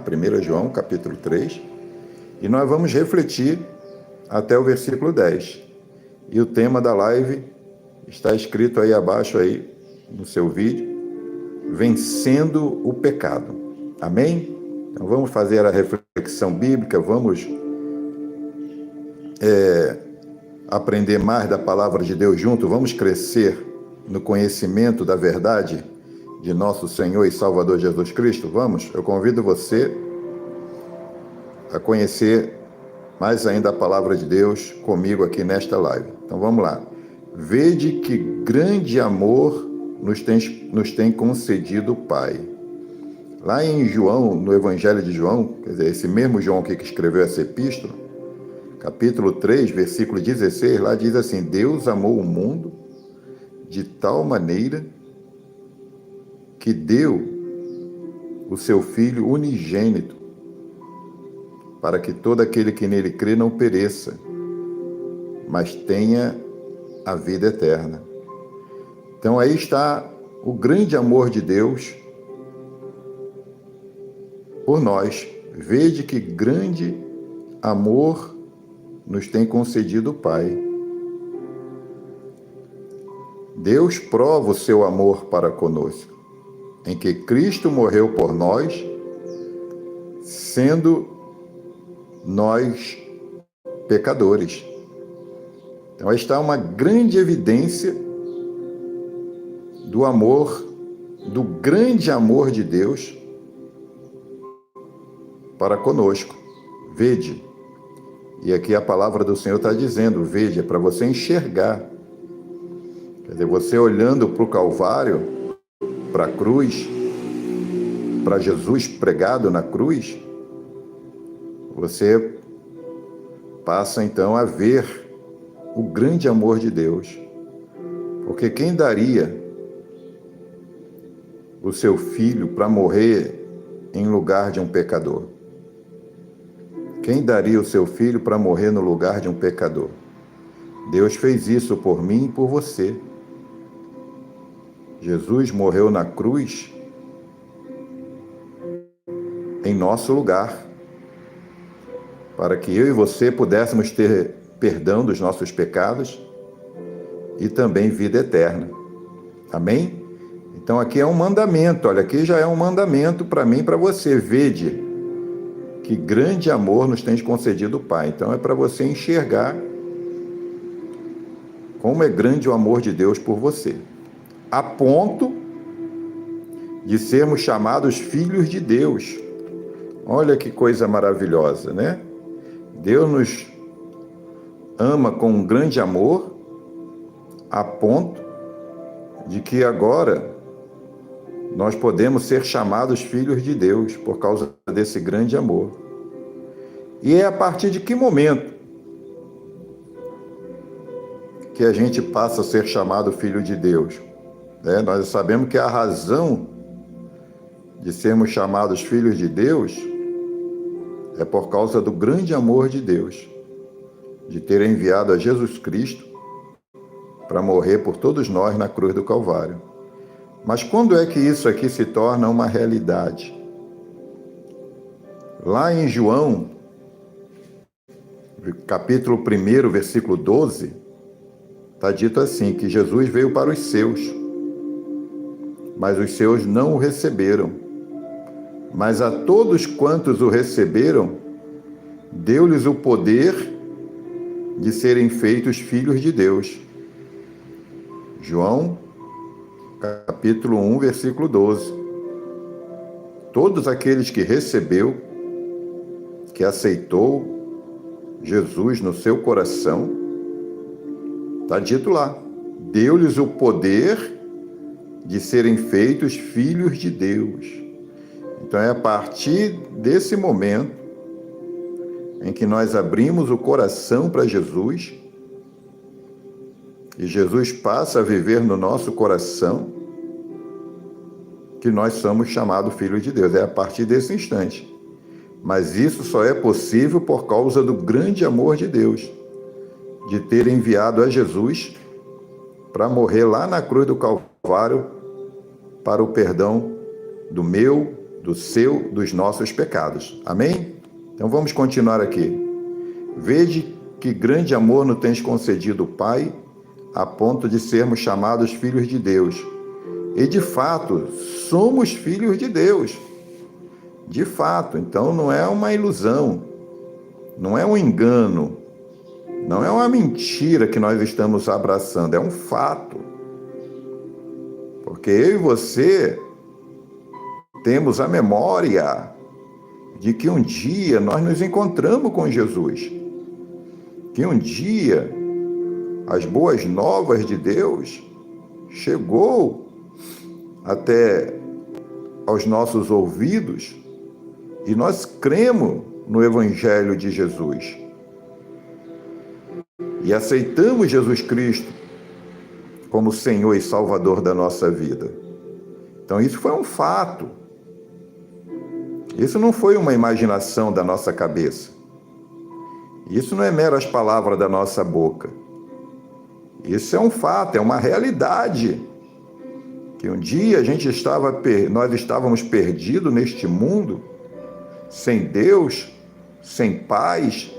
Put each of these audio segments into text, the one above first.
1 João, capítulo 3, e nós vamos refletir até o versículo 10. E o tema da live está escrito aí abaixo aí no seu vídeo, vencendo o pecado. Amém? Então vamos fazer a reflexão bíblica, vamos aprender mais da palavra de Deus junto, vamos crescer no conhecimento da verdade de nosso Senhor e Salvador Jesus Cristo. Vamos? Eu convido você a conhecer mais ainda a palavra de Deus comigo aqui nesta live. Então vamos lá. Vede que grande amor nos tem concedido o Pai. Lá em João, no Evangelho de João, quer dizer, esse mesmo João aqui que escreveu essa epístola, capítulo 3, versículo 16, lá diz assim: Deus amou o mundo de tal maneira que deu o seu Filho unigênito, para que todo aquele que nele crê não pereça, mas tenha a vida eterna. Então aí está o grande amor de Deus por nós. Vede que grande amor nos tem concedido o Pai. Deus prova o seu amor para conosco, em que Cristo morreu por nós, sendo nós pecadores. Então aí está uma grande evidência do amor, do grande amor de Deus para conosco. Vede. E aqui a palavra do Senhor está dizendo, vede, é para você enxergar. Quer dizer, você olhando para o Calvário, para a cruz, para Jesus pregado na cruz, você passa então a ver o grande amor de Deus. Porque quem daria o seu filho para morrer em lugar de um pecador? Quem daria o seu filho para morrer no lugar de um pecador? Deus fez isso por mim e por você. Jesus morreu na cruz em nosso lugar, para que eu e você pudéssemos ter perdão dos nossos pecados e também vida eterna. Amém? Então aqui é um mandamento, olha, aqui já é um mandamento para mim e para você. Vede que grande amor nos tem concedido o Pai. Então é para você enxergar como é grande o amor de Deus por você, a ponto de sermos chamados filhos de Deus. Olha que coisa maravilhosa, né? Deus nos ama com um grande amor, a ponto de que agora nós podemos ser chamados filhos de Deus por causa desse grande amor. E é a partir de que momento que a gente passa a ser chamado filho de Deus? Nós sabemos que a razão de sermos chamados filhos de Deus é por causa do grande amor de Deus, de ter enviado a Jesus Cristo para morrer por todos nós na cruz do Calvário. Mas quando é que isso aqui se torna uma realidade? Lá em João, capítulo 1, versículo 12, está dito assim, que Jesus veio para os seus, mas os seus não o receberam. Mas a todos quantos o receberam, deu-lhes o poder de serem feitos filhos de Deus. João, capítulo 1, versículo 12. Todos aqueles que recebeu, que aceitou Jesus no seu coração, está dito lá, deu-lhes o poder de serem feitos filhos de Deus. Então é a partir desse momento em que nós abrimos o coração para Jesus, e Jesus passa a viver no nosso coração, que nós somos chamados filhos de Deus. É a partir desse instante. Mas isso só é possível por causa do grande amor de Deus, de ter enviado a Jesus para morrer lá na cruz do Calvário para o perdão do meu dos nossos pecados. Amém? Então vamos continuar aqui. Vede que grande amor nos tens concedido o Pai, a ponto de sermos chamados filhos de Deus. E de fato, somos filhos de Deus. De fato, então não é uma ilusão, não é um engano, não é uma mentira que nós estamos abraçando, é um fato. Porque eu e você temos a memória de que um dia nós nos encontramos com Jesus. Que um dia as boas novas de Deus chegou até aos nossos ouvidos e nós cremos no Evangelho de Jesus. E aceitamos Jesus Cristo como Senhor e Salvador da nossa vida. Então isso foi um fato. Isso não foi uma imaginação da nossa cabeça. Isso não é meras palavras da nossa boca. Isso é um fato, é uma realidade. Que um dia nós estávamos perdidos neste mundo, sem Deus, sem paz,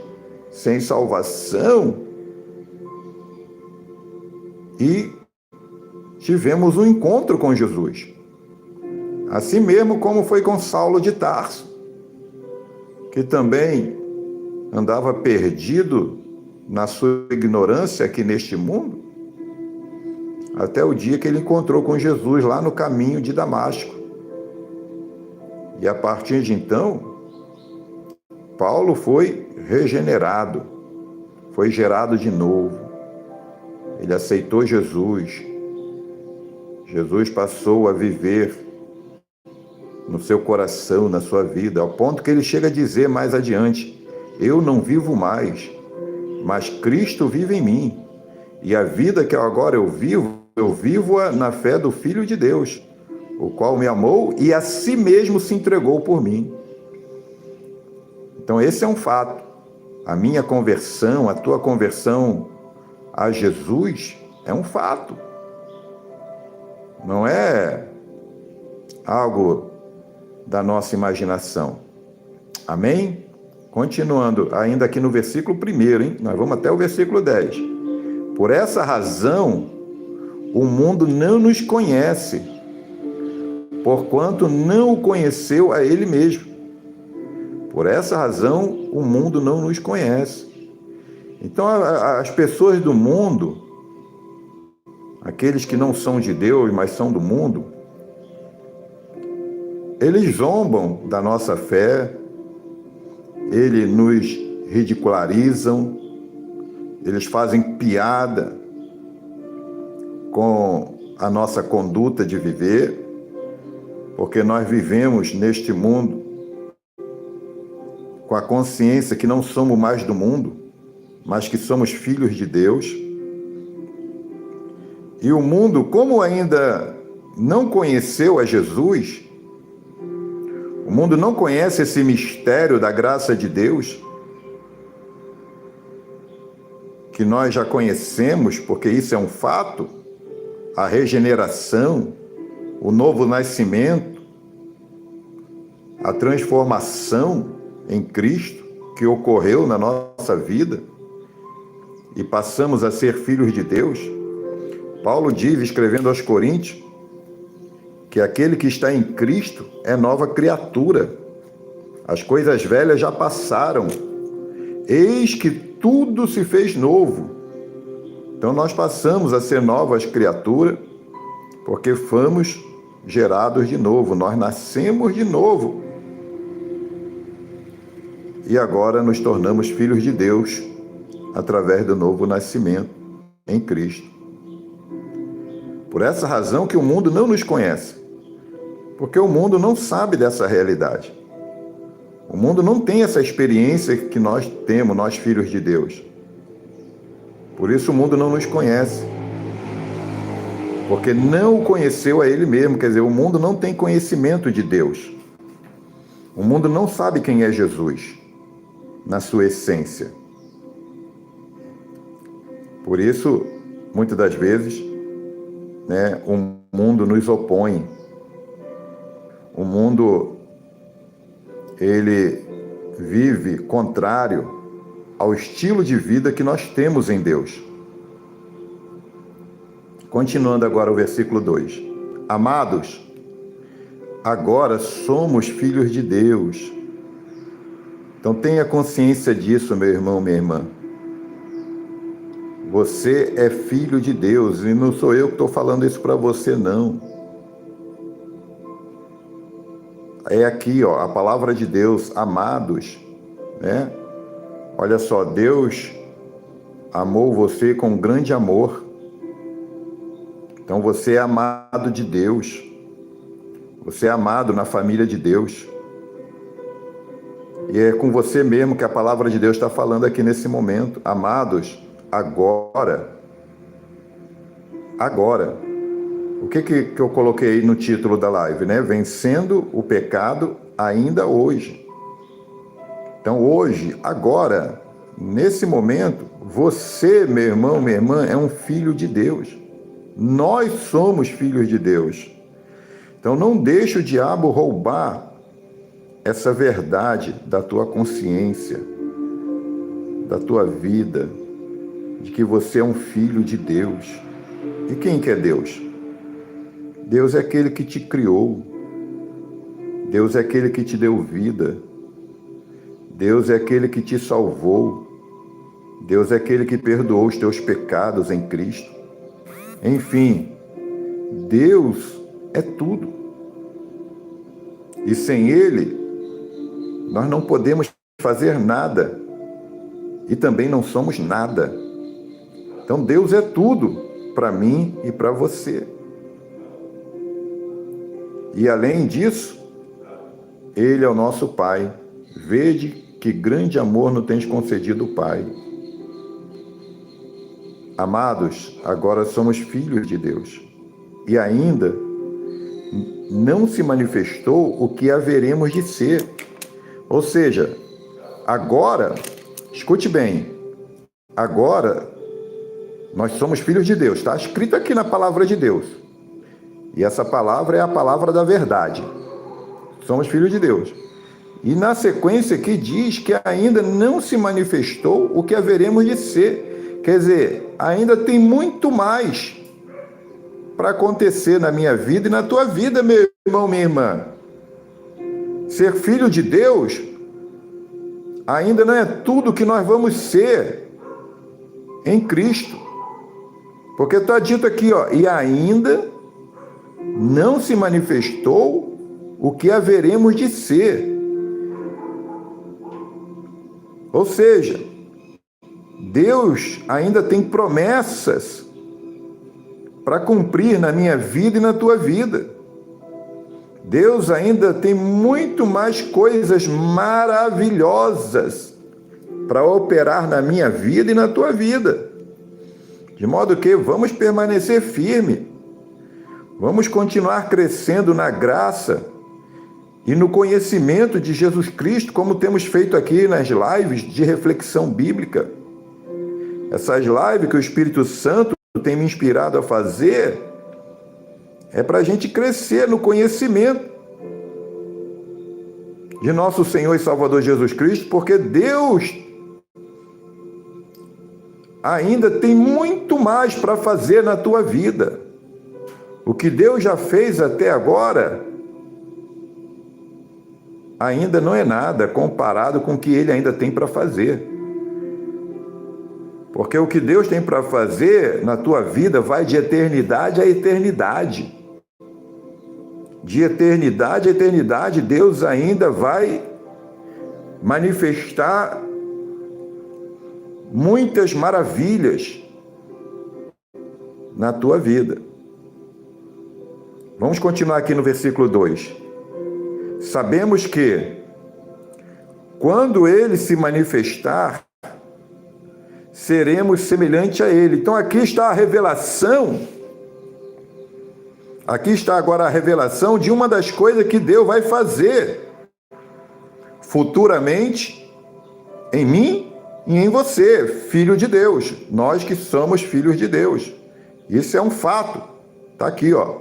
sem salvação. E tivemos um encontro com Jesus. Assim mesmo como foi com Saulo de Tarso, que também andava perdido na sua ignorância aqui neste mundo, até o dia que ele encontrou com Jesus lá no caminho de Damasco. E a partir de então, Paulo foi regenerado, foi gerado de novo. Ele aceitou Jesus. Jesus passou a viver no seu coração, na sua vida, ao ponto que ele chega a dizer mais adiante: eu não vivo mais, mas Cristo vive em mim. E a vida que agora eu vivo-a na fé do Filho de Deus, o qual me amou e a si mesmo se entregou por mim. Então esse é um fato. A minha conversão, a tua conversão a Jesus é um fato. Não é algo da nossa imaginação. Amém? Continuando, ainda aqui no versículo 1, hein? Nós vamos até o versículo 10. Por essa razão, o mundo não nos conhece, porquanto não o conheceu a ele mesmo. Por essa razão, o mundo não nos conhece. Então, as pessoas do mundo, aqueles que não são de Deus, mas são do mundo, eles zombam da nossa fé, eles nos ridicularizam, eles fazem piada com a nossa conduta de viver, porque nós vivemos neste mundo com a consciência que não somos mais do mundo, mas que somos filhos de Deus. E o mundo, como ainda não conheceu a Jesus, o mundo não conhece esse mistério da graça de Deus, que nós já conhecemos, porque isso é um fato, a regeneração, o novo nascimento, a transformação em Cristo que ocorreu na nossa vida e passamos a ser filhos de Deus. Paulo diz, escrevendo aos Coríntios, que aquele que está em Cristo é nova criatura. As coisas velhas já passaram. Eis que tudo se fez novo. Então nós passamos a ser novas criaturas porque fomos gerados de novo. Nós nascemos de novo. E agora nos tornamos filhos de Deus através do novo nascimento em Cristo. Por essa razão que o mundo não nos conhece, porque o mundo não sabe dessa realidade. O mundo não tem essa experiência que nós temos, nós filhos de Deus. Por isso o mundo não nos conhece, porque não o conheceu a Ele mesmo. Quer dizer, o mundo não tem conhecimento de Deus. O mundo não sabe quem é Jesus na sua essência. Por isso, muitas das vezes, o mundo nos opõe. O mundo ele vive contrário ao estilo de vida que nós temos em Deus. Continuando agora o versículo 2. Amados, agora somos filhos de Deus. Então tenha consciência disso, meu irmão, minha irmã. Você é filho de Deus, e não sou eu que estou falando isso para você, não. É aqui, ó, a palavra de Deus, amados, né? Olha só, Deus amou você com grande amor. Então você é amado de Deus. Você é amado na família de Deus. E é com você mesmo que a palavra de Deus está falando aqui nesse momento. Amados, agora. O que eu coloquei no título da live, né? Vencendo o pecado ainda hoje. Então hoje, agora, nesse momento, você, meu irmão, minha irmã, é um filho de Deus. Nós somos filhos de Deus. Então não deixe o diabo roubar essa verdade da tua consciência, da tua vida, de que você é um filho de Deus. E quem que é Deus? Deus é aquele que te criou. Deus é aquele que te deu vida. Deus é aquele que te salvou. Deus é aquele que perdoou os teus pecados em Cristo. Enfim, Deus é tudo. E sem Ele, nós não podemos fazer nada. E também não somos nada. Então Deus é tudo para mim e para você. E além disso, Ele é o nosso Pai. Vede que grande amor nos tens concedido o Pai. Amados, agora somos filhos de Deus. E ainda não se manifestou o que haveremos de ser. Ou seja, agora, escute bem, agora nós somos filhos de Deus. Está escrito aqui na palavra de Deus. E essa palavra é a palavra da verdade. Somos filhos de Deus. E na sequência aqui diz que ainda não se manifestou o que haveremos de ser. Quer dizer, ainda tem muito mais para acontecer na minha vida e na tua vida, meu irmão, minha irmã. Ser filho de Deus ainda não é tudo que nós vamos ser em Cristo. Porque está dito aqui, ó, e ainda não se manifestou o que haveremos de ser. Ou seja, Deus ainda tem promessas para cumprir na minha vida e na tua vida. Deus ainda tem muito mais coisas maravilhosas para operar na minha vida e na tua vida. De modo que vamos permanecer firme. Vamos continuar crescendo na graça e no conhecimento de Jesus Cristo, como temos feito aqui nas lives de reflexão bíblica. Essas lives que o Espírito Santo tem me inspirado a fazer é para a gente crescer no conhecimento de nosso Senhor e Salvador Jesus Cristo, porque Deus ainda tem muito mais para fazer na tua vida. O que Deus já fez até agora ainda não é nada comparado com o que Ele ainda tem para fazer. Porque o que Deus tem para fazer na tua vida vai de eternidade a eternidade. De eternidade a eternidade, Deus ainda vai manifestar muitas maravilhas na tua vida. Vamos continuar aqui no versículo 2. Sabemos que, quando Ele se manifestar, seremos semelhante a Ele. Então aqui está a revelação. Aqui está agora a revelação de uma das coisas que Deus vai fazer futuramente em mim e em você, filho de Deus. Nós que somos filhos de Deus. Isso é um fato. Está aqui, ó.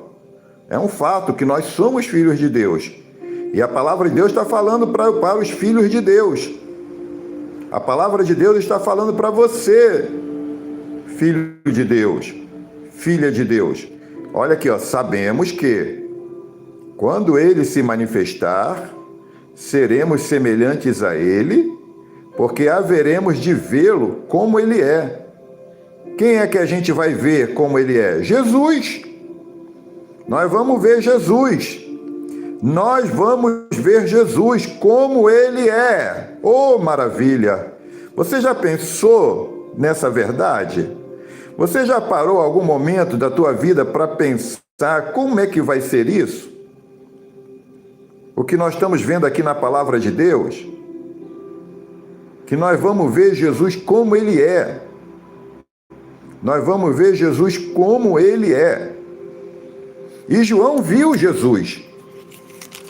É um fato que nós somos filhos de Deus. E a palavra de Deus está falando para os filhos de Deus. A palavra de Deus está falando para você, filho de Deus, filha de Deus. Olha aqui, ó, sabemos que quando ele se manifestar, seremos semelhantes a ele, porque haveremos de vê-lo como ele é. Quem é que a gente vai ver como ele é? Jesus. Nós vamos ver Jesus. Nós vamos ver Jesus como ele é. Oh, maravilha! Você já pensou nessa verdade? Você já parou algum momento da tua vida para pensar como é que vai ser isso? O que nós estamos vendo aqui na palavra de Deus, que nós vamos ver Jesus como ele é. Nós vamos ver Jesus como ele é. E João viu Jesus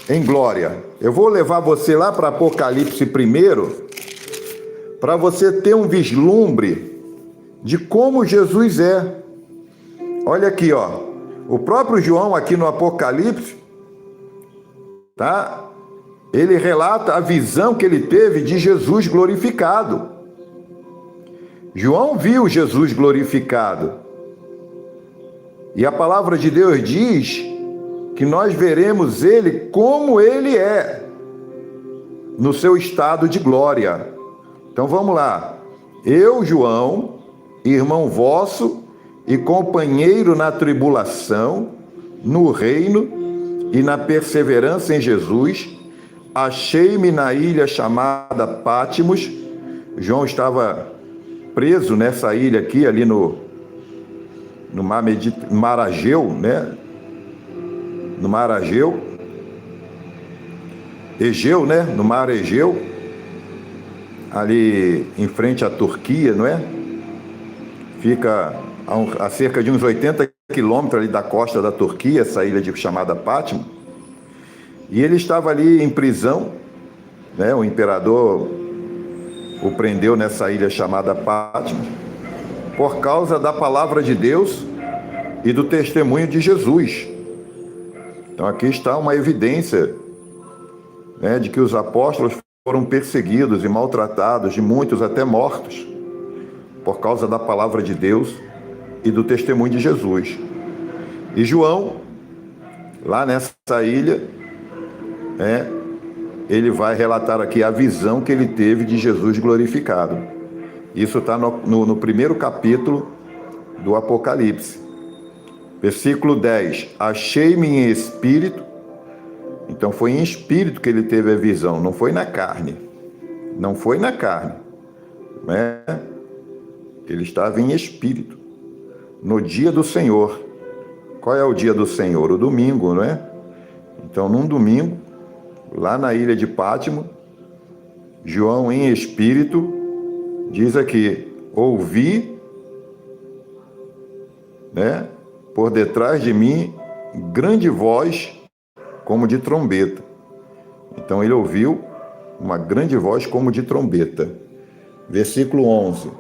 em glória. Eu vou levar você lá para Apocalipse primeiro, para você ter um vislumbre de como Jesus é. Olha aqui, ó. O próprio João aqui no Apocalipse, tá? Ele relata a visão que ele teve de Jesus glorificado. João viu Jesus glorificado. E a palavra de Deus diz que nós veremos ele como ele é, no seu estado de glória. Então vamos lá. Eu, João, irmão vosso e companheiro na tribulação, no reino e na perseverança em Jesus, achei-me na ilha chamada Pátimos. João estava preso nessa ilha aqui, ali no mar Egeu, né? No mar Egeu, né? No mar Egeu, ali em frente à Turquia, não é? Fica a cerca de uns 80 quilômetros ali da costa da Turquia, essa ilha chamada Pátimo. E ele estava ali em prisão, né? O imperador o prendeu nessa ilha chamada Pátimo, por causa da palavra de Deus e do testemunho de Jesus. Então aqui está uma evidência, né, de que os apóstolos foram perseguidos e maltratados, de muitos até mortos, por causa da palavra de Deus e do testemunho de Jesus. E João, lá nessa ilha, né, ele vai relatar aqui a visão que ele teve de Jesus glorificado. Isso está no primeiro capítulo do Apocalipse. Versículo 10. Achei-me em espírito. Então foi em espírito que ele teve a visão, não foi na carne. Não foi na carne, né? Ele estava em espírito, no dia do Senhor. Qual é o dia do Senhor? O domingo, não é? Então, num domingo, lá na ilha de Pátimo, João em espírito, diz aqui, ouvi, né, por detrás de mim, grande voz como de trombeta. Então ele ouviu uma grande voz como de trombeta. Versículo 11.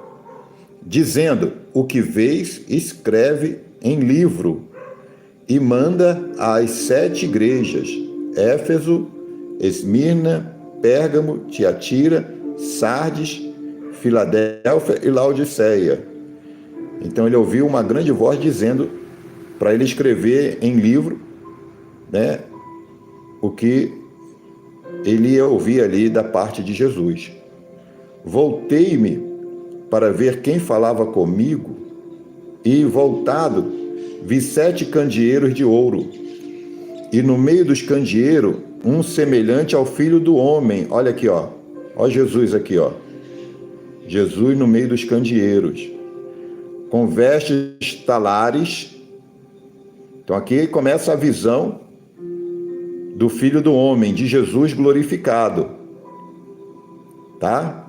Dizendo, o que vês, escreve em livro e manda às 7 igrejas, Éfeso, Esmirna, Pérgamo, Tiatira, Sardes, Filadélfia e Laodiceia. Então ele ouviu uma grande voz dizendo para ele escrever em livro, né, o que ele ia ouvir ali da parte de Jesus. Voltei-me para ver quem falava comigo e, voltado, vi 7 candeeiros de ouro e no meio dos candeeiros um semelhante ao Filho do Homem. Olha aqui, ó. Olha Jesus aqui, ó. Jesus no meio dos candeeiros, com vestes talares. Então aqui começa a visão do Filho do Homem, de Jesus glorificado. Tá?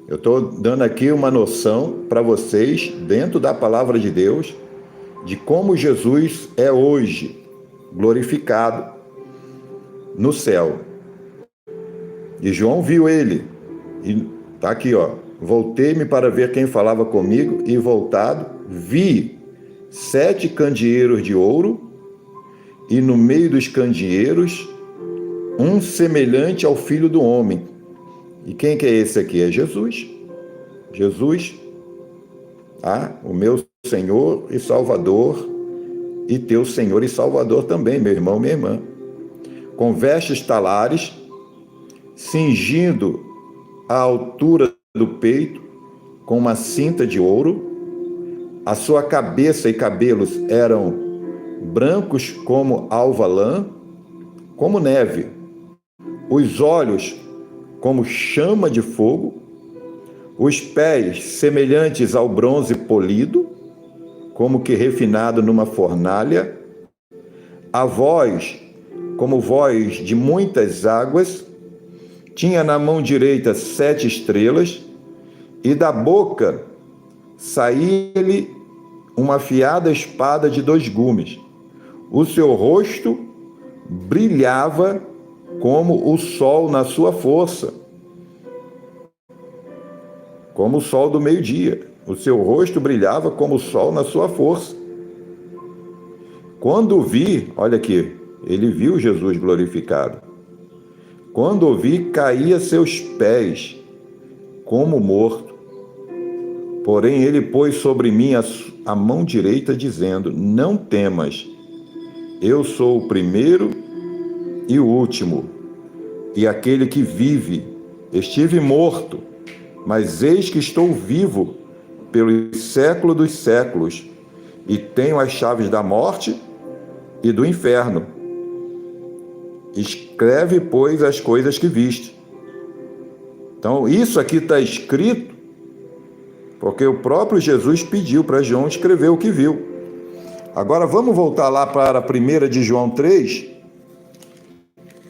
Eu estou dando aqui uma noção para vocês, dentro da palavra de Deus, de como Jesus é hoje glorificado no céu. E João viu ele, e tá aqui, ó. Voltei-me para ver quem falava comigo, e voltado, vi 7 candeeiros de ouro, e no meio dos candeeiros, um semelhante ao Filho do Homem. E quem que é esse aqui? É Jesus. Jesus, o meu Senhor e Salvador, e teu Senhor e Salvador também, meu irmão, minha irmã. Com vestes talares, cingindo a altura do peito, com uma cinta de ouro. A sua cabeça e cabelos eram brancos como alva lã, como neve. Os olhos como chama de fogo. Os pés semelhantes ao bronze polido, como que refinado numa fornalha. A voz como voz de muitas águas. Tinha na mão direita 7 estrelas, e da boca saía-lhe uma afiada espada de 2 gumes. O seu rosto brilhava como o sol na sua força, como o sol do meio-dia. O seu rosto brilhava como o sol na sua força. Quando vi, olha aqui, ele viu Jesus glorificado. Quando o vi, caí a seus pés, como morto. Porém, ele pôs sobre mim a mão direita, dizendo: não temas, eu sou o primeiro e o último, e aquele que vive. Estive morto, mas eis que estou vivo pelos séculos dos séculos, e tenho as chaves da morte e do inferno. Escreve, pois, as coisas que viste. Então, isso aqui está escrito porque o próprio Jesus pediu para João escrever o que viu. Agora, vamos voltar lá para 1 de João 3.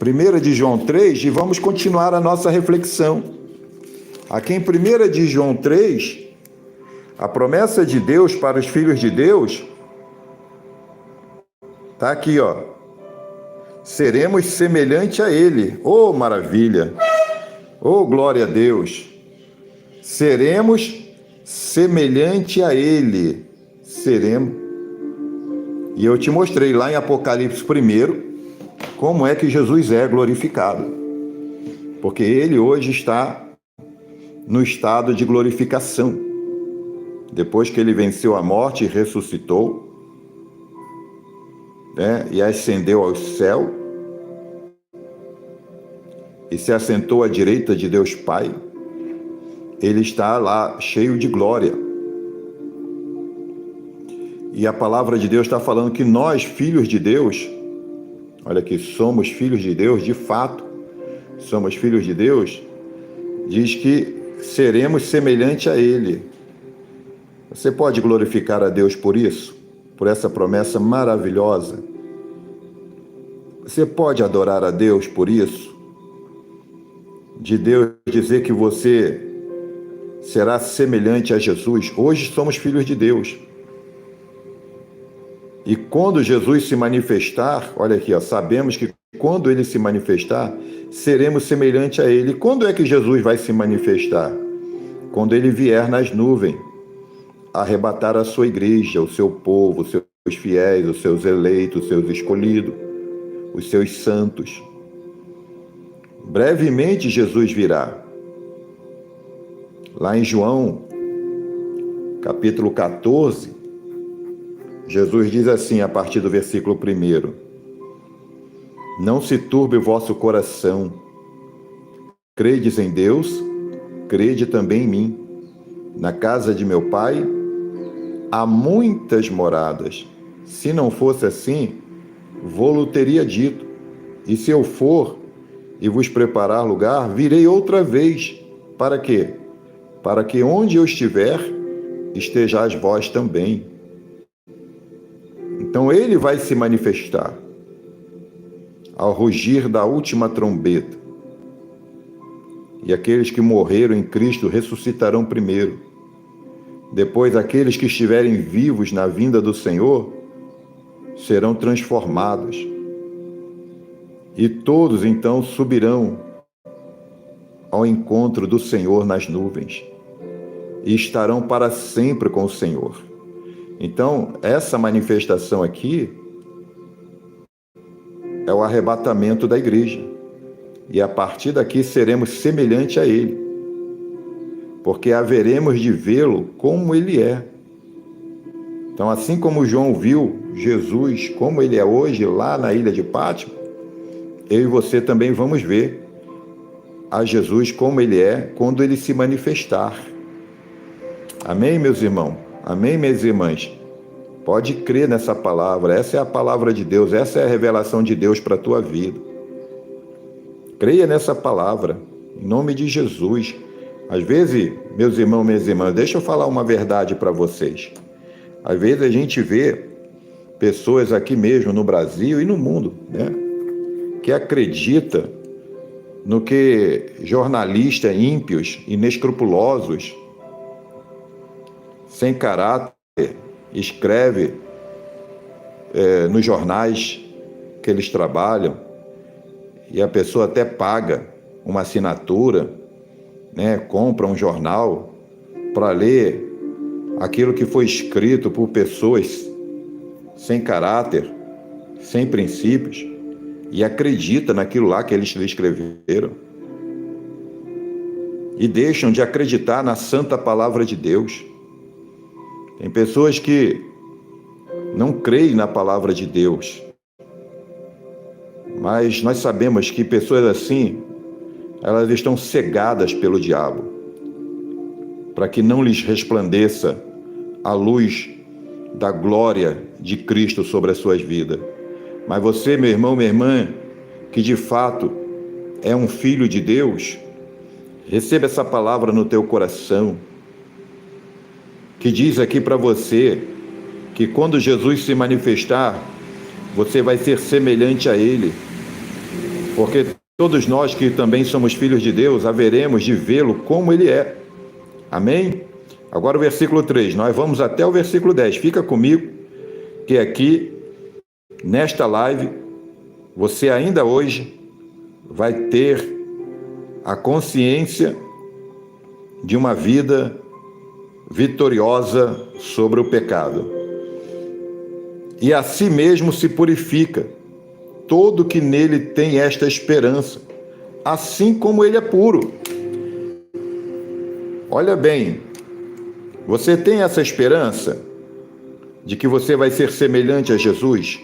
1 de João 3, e vamos continuar a nossa reflexão. Aqui em 1 de João 3, a promessa de Deus para os filhos de Deus está aqui, ó. Seremos semelhante a Ele. Oh, maravilha! Oh, glória a Deus! Seremos semelhante a Ele. Seremos. E eu te mostrei lá em Apocalipse 1 como é que Jesus é glorificado. Porque Ele hoje está no estado de glorificação. Depois que Ele venceu a morte e ressuscitou, e ascendeu ao céu, e se assentou à direita de Deus Pai, Ele está lá cheio de glória. E a palavra de Deus está falando que nós, filhos de Deus, olha aqui, somos filhos de Deus, de fato, somos filhos de Deus, diz que seremos semelhante a Ele. Você pode glorificar a Deus por isso? Por essa promessa maravilhosa? Você pode adorar a Deus por isso? De Deus dizer que você será semelhante a Jesus. Hoje somos filhos de Deus. E quando Jesus se manifestar, olha aqui, ó, sabemos que quando Ele se manifestar, seremos semelhante a Ele. Quando é que Jesus vai se manifestar? Quando Ele vier nas nuvens, arrebatar a sua igreja, o seu povo, os seus fiéis, os seus eleitos, os seus escolhidos, os seus santos. Brevemente Jesus virá. Lá em João, capítulo 14, Jesus diz assim, a partir do versículo 1: não se turbe o vosso coração. Credes em Deus, crede também em mim. Na casa de meu Pai há muitas moradas. Se não fosse assim, vô-lo teria dito. E se eu for e vos preparar lugar, virei outra vez. Para quê? Para que onde eu estiver, estejais vós também. Então Ele vai se manifestar ao rugir da última trombeta. E aqueles que morreram em Cristo ressuscitarão primeiro. Depois, aqueles que estiverem vivos na vinda do Senhor serão transformados. E todos, então, subirão ao encontro do Senhor nas nuvens e estarão para sempre com o Senhor. Então, essa manifestação aqui é o arrebatamento da igreja. e a partir daqui seremos semelhantes a Ele, porque haveremos de vê-lo como Ele é. Então, assim como João viu Jesus como Ele é hoje, lá na ilha de Pátimo, eu e você também vamos ver a Jesus como Ele é quando Ele se manifestar. Amém, meus irmãos? Amém, minhas irmãs? Pode crer nessa palavra, essa é a palavra de Deus, essa é a revelação de Deus para a tua vida. Creia nessa palavra, em nome de Jesus. Às vezes, meus irmãos, minhas irmãs, deixa eu falar uma verdade para vocês. Às vezes a gente vê pessoas aqui mesmo no Brasil e no mundo, né, que acredita no que jornalistas ímpios, inescrupulosos, sem caráter, escreve nos jornais que eles trabalham, e a pessoa até paga uma assinatura, né, compra um jornal para ler aquilo que foi escrito por pessoas sem caráter, sem princípios, e acredita naquilo lá que eles escreveram. E deixam de acreditar na santa palavra de Deus. Tem pessoas que não creem na palavra de Deus. Mas nós sabemos que pessoas assim, elas estão cegadas pelo diabo, para que não lhes resplandeça a luz da glória de Cristo sobre as suas vidas. Mas você, meu irmão, minha irmã, que de fato é um filho de Deus, receba essa palavra no teu coração, que diz aqui para você que quando Jesus se manifestar, você vai ser semelhante a Ele, porque todos nós que também somos filhos de Deus, haveremos de vê-lo como Ele é. Amém? Agora o versículo 3, nós vamos até o versículo 10. Fica comigo, que aqui, nesta live, você ainda hoje vai ter a consciência de uma vida vitoriosa sobre o pecado. E a si mesmo se purifica todo que nele tem esta esperança, assim como ele é puro. Olha bem, você tem essa esperança de que você vai ser semelhante a Jesus?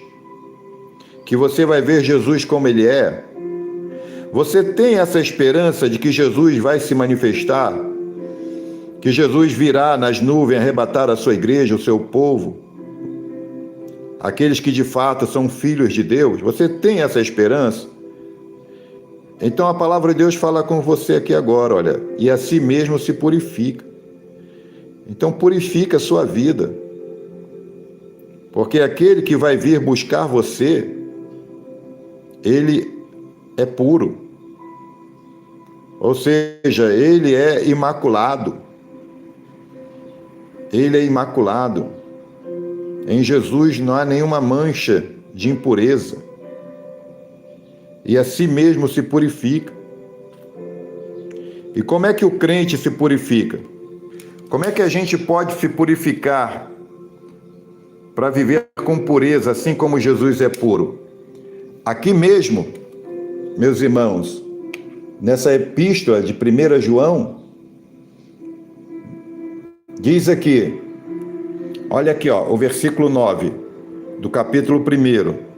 Que você vai ver Jesus como Ele é? Você tem essa esperança de que Jesus vai se manifestar? Que Jesus virá nas nuvens arrebatar a sua igreja, o seu povo? Aqueles que de fato são filhos de Deus? Você tem essa esperança? Então a palavra de Deus fala com você aqui agora, olha, e a si mesmo se purifica. Então purifica a sua vida, porque aquele que vai vir buscar você, ele é puro, ou seja, ele é imaculado. Ele é imaculado. Em Jesus não há nenhuma mancha de impureza. E a si mesmo se purifica. E como é que o crente se purifica? Como é que a gente pode se purificar para viver com pureza, assim como Jesus é puro? Aqui mesmo, meus irmãos, nessa epístola de 1 João, diz aqui, olha aqui, ó, o versículo 9 do capítulo 1.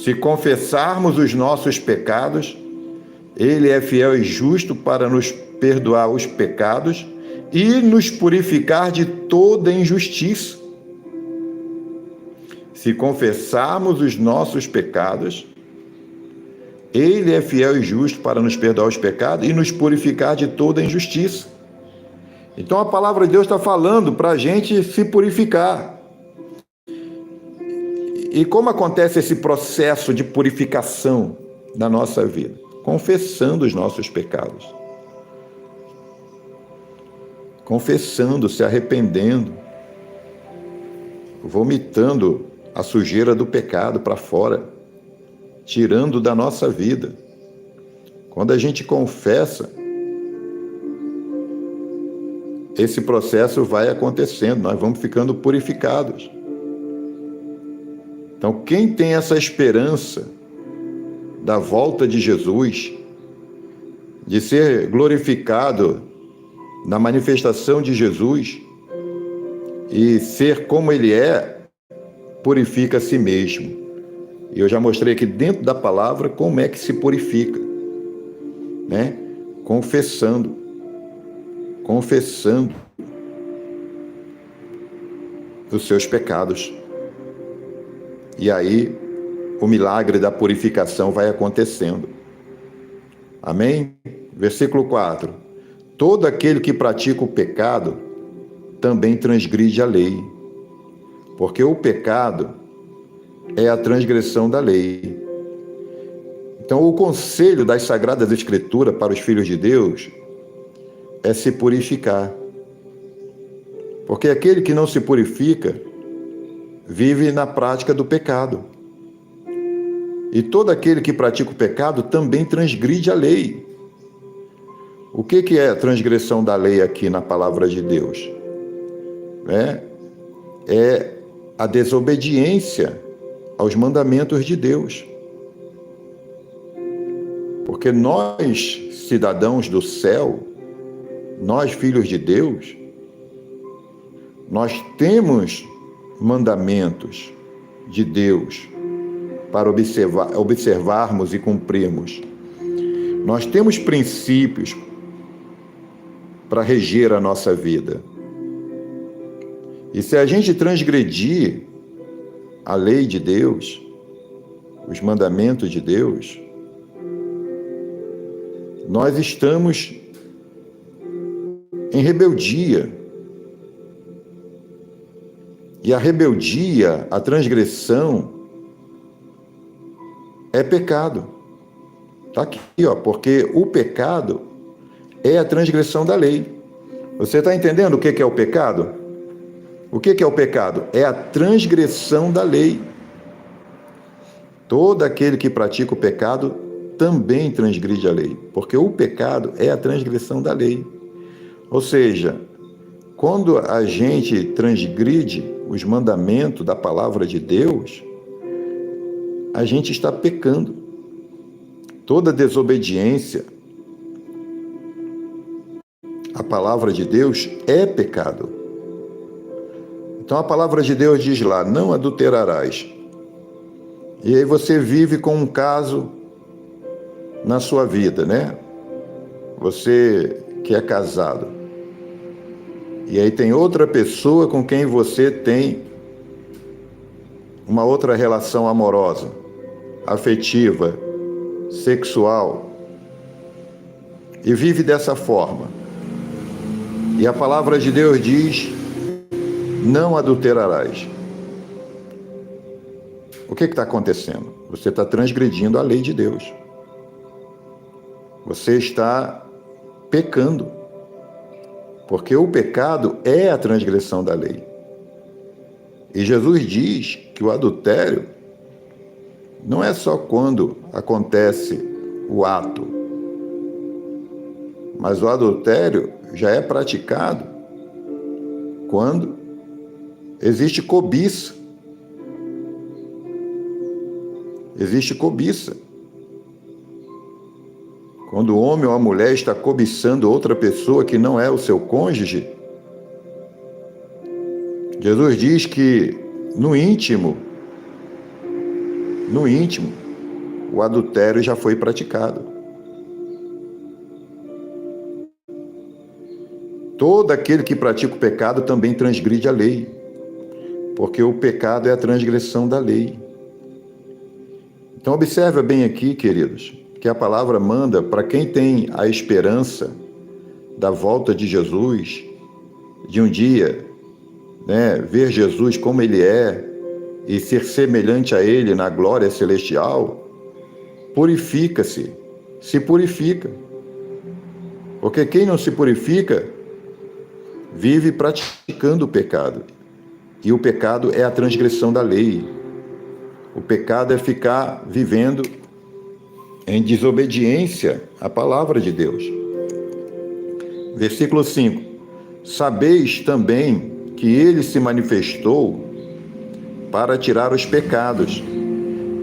Se confessarmos os nossos pecados, Ele é fiel e justo para nos perdoar os pecados e nos purificar de toda injustiça. Se confessarmos os nossos pecados, Ele é fiel e justo para nos perdoar os pecados e nos purificar de toda injustiça. Então a palavra de Deus está falando para a gente se purificar. E como acontece esse processo de purificação da nossa vida? Confessando os nossos pecados. Confessando, se arrependendo, vomitando a sujeira do pecado para fora, tirando da nossa vida. Quando a gente confessa, esse processo vai acontecendo, nós vamos ficando purificados. Então, quem tem essa esperança da volta de Jesus, de ser glorificado na manifestação de Jesus e ser como ele é, purifica a si mesmo. E eu já mostrei aqui dentro da palavra como é que se purifica, né? Confessando os seus pecados. E aí o milagre da purificação vai acontecendo. Amém? Versículo 4. Todo aquele que pratica o pecado também transgride a lei, porque o pecado é a transgressão da lei. Então, o conselho das Sagradas Escrituras para os filhos de Deus é se purificar. Porque aquele que não se purifica vive na prática do pecado. E todo aquele que pratica o pecado também transgride a lei. O que é a transgressão da lei aqui na palavra de Deus? É a desobediência aos mandamentos de Deus. Porque nós, cidadãos do céu, nós, filhos de Deus, nós temos mandamentos de Deus para observarmos e cumprirmos. Nós temos princípios para reger a nossa vida. E se a gente transgredir a lei de Deus, os mandamentos de Deus, nós estamos em rebeldia. E a rebeldia, a transgressão, é pecado. Está aqui, porque o pecado é a transgressão da lei. Você está entendendo o que é o pecado? O que é o pecado? É a transgressão da lei. Todo aquele que pratica o pecado também transgride a lei, porque o pecado é a transgressão da lei. Ou seja, quando a gente transgride os mandamentos da palavra de Deus, a gente está pecando. Toda desobediência à palavra de Deus é pecado. Então a palavra de Deus diz lá, não adulterarás. E aí você vive com um caso na sua vida, né? Você que é casado. E aí tem outra pessoa com quem você tem uma outra relação amorosa, afetiva, sexual. E vive dessa forma. E a palavra de Deus diz, não adulterarás. O que está acontecendo? Você está transgredindo a lei de Deus. Você está pecando. Porque o pecado é a transgressão da lei. E Jesus diz que o adultério não é só quando acontece o ato, mas o adultério já é praticado quando existe cobiça. Existe cobiça. Quando o homem ou a mulher está cobiçando outra pessoa que não é o seu cônjuge, Jesus diz que no íntimo, o adultério já foi praticado. Todo aquele que pratica o pecado também transgride a lei, porque o pecado é a transgressão da lei. Então observa bem aqui, queridos, que a palavra manda para quem tem a esperança da volta de Jesus, de um dia, ver Jesus como ele é e ser semelhante a ele na glória celestial, purifica-se, se purifica. Porque quem não se purifica vive praticando o pecado. E o pecado é a transgressão da lei. O pecado é ficar vivendo em desobediência à palavra de Deus. Versículo 5. Sabeis também que ele se manifestou para tirar os pecados,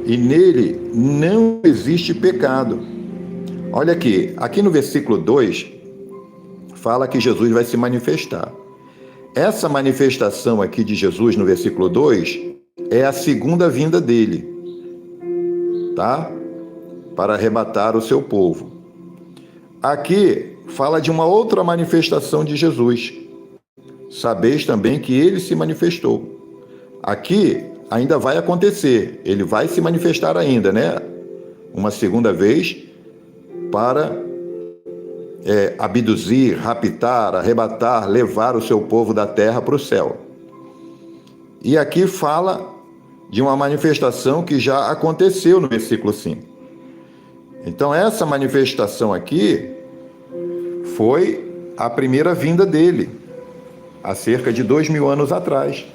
e nele não existe pecado. Olha aqui no versículo 2, fala que Jesus vai se manifestar. Essa manifestação aqui de Jesus no versículo 2 é a segunda vinda dele, tá? Para arrebatar o seu povo. Aqui fala de uma outra manifestação de Jesus. Sabeis também que ele se manifestou. Aqui ainda vai acontecer, ele vai se manifestar ainda, né? Uma segunda vez para abduzir, raptar, arrebatar, levar o seu povo da terra para o céu. E aqui fala de uma manifestação que já aconteceu no versículo 5. Então essa manifestação aqui foi a primeira vinda dele, há cerca de 2000 anos atrás.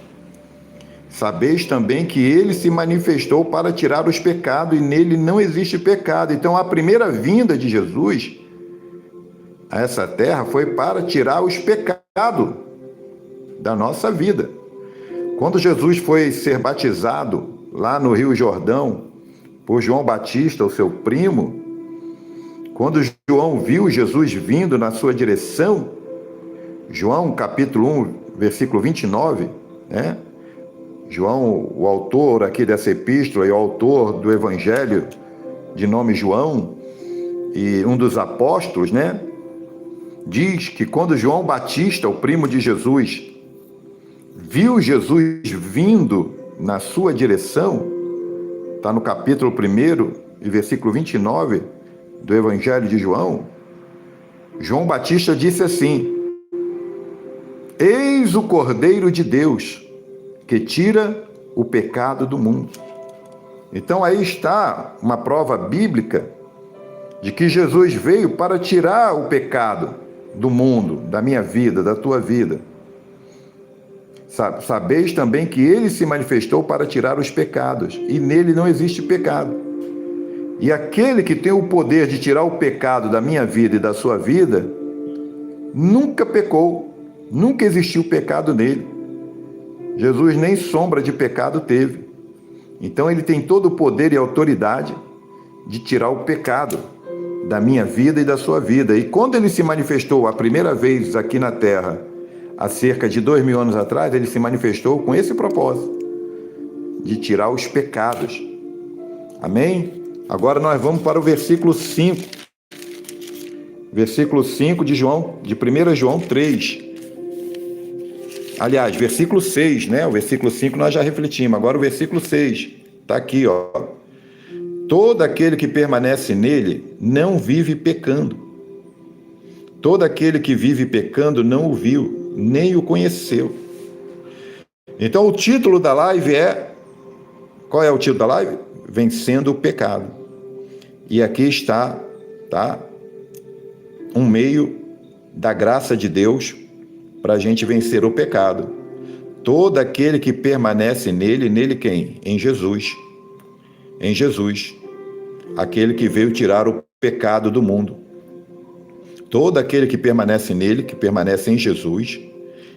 Sabeis também que ele se manifestou para tirar os pecados e nele não existe pecado. Então a primeira vinda de Jesus a essa terra foi para tirar os pecados da nossa vida. Quando Jesus foi ser batizado lá no Rio Jordão por João Batista, o seu primo, quando João viu Jesus vindo na sua direção, João capítulo 1, versículo 29, né? João, o autor aqui dessa epístola e o autor do evangelho de nome João e um dos apóstolos, né? Diz que quando João Batista, o primo de Jesus, viu Jesus vindo na sua direção, está no capítulo 1 e versículo 29 do Evangelho de João, João Batista disse assim: eis o Cordeiro de Deus, que tira o pecado do mundo. Então aí está uma prova bíblica de que Jesus veio para tirar o pecado do mundo, da minha vida, da tua vida. Sabeis também que ele se manifestou para tirar os pecados, e nele não existe pecado. E aquele que tem o poder de tirar o pecado da minha vida e da sua vida, nunca pecou, nunca existiu pecado nele. Jesus nem sombra de pecado teve. Então ele tem todo o poder e autoridade de tirar o pecado da minha vida e da sua vida. E quando ele se manifestou a primeira vez aqui na Terra, há cerca de 2000 anos atrás, ele se manifestou com esse propósito, de tirar os pecados. Amém? Agora nós vamos para o versículo 5. Versículo 5 de 1 João 3. Aliás, versículo 6, né? O versículo 5 nós já refletimos. Agora o versículo 6. Está aqui, ó. Todo aquele que permanece nele não vive pecando. Todo aquele que vive pecando não o viu, nem o conheceu. Então o título da live é... Qual é o título da live? Vencendo o pecado. E aqui está, tá? Um meio da graça de Deus para a gente vencer o pecado. Todo aquele que permanece nele, nele quem? Em Jesus. Em Jesus, aquele que veio tirar o pecado do mundo. Todo aquele que permanece nele, que permanece em Jesus,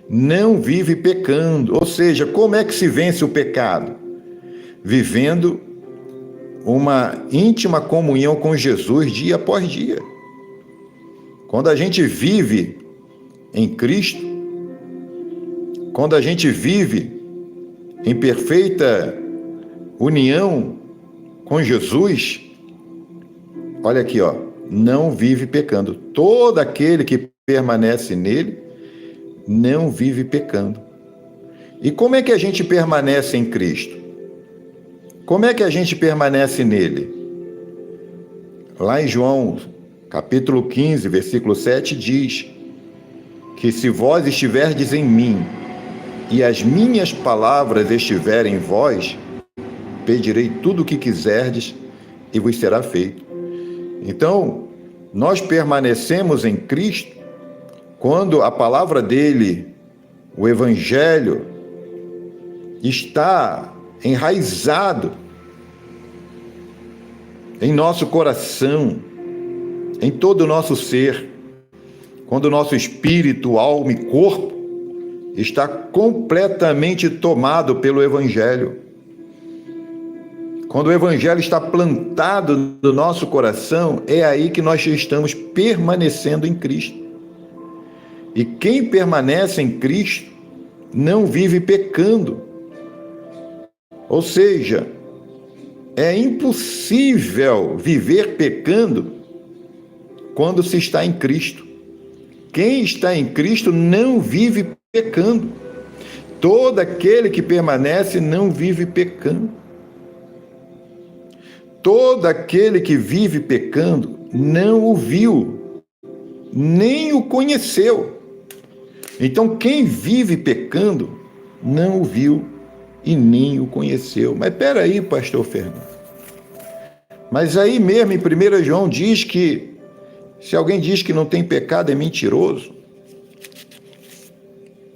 não vive pecando. Ou seja, como é que se vence o pecado? Vivendo uma íntima comunhão com Jesus dia após dia. Quando a gente vive em Cristo, quando a gente vive em perfeita união com Jesus, olha aqui, ó, não vive pecando. Todo aquele que permanece nele não vive pecando. E como é que a gente permanece em Cristo? Como é que a gente permanece nele? Lá em João, capítulo 15, versículo 7, diz que se vós estiverdes em mim e as minhas palavras estiverem em vós, pedirei tudo o que quiserdes e vos será feito. Então, nós permanecemos em Cristo quando a palavra dele, o Evangelho, está enraizado em nosso coração, em todo o nosso ser, quando o nosso espírito, alma e corpo está completamente tomado pelo Evangelho. quando o Evangelho está plantado no nosso coração, é aí que nós estamos permanecendo em Cristo. E quem permanece em Cristo não vive pecando. Ou seja, é impossível viver pecando quando se está em Cristo. Quem está em Cristo não vive pecando. Todo aquele que permanece não vive pecando. Todo aquele que vive pecando não o viu, nem o conheceu. Então, quem vive pecando não o viu e nem o conheceu. Mas espera aí, pastor Fernando. Mas aí mesmo em 1 João diz que se alguém diz que não tem pecado é mentiroso.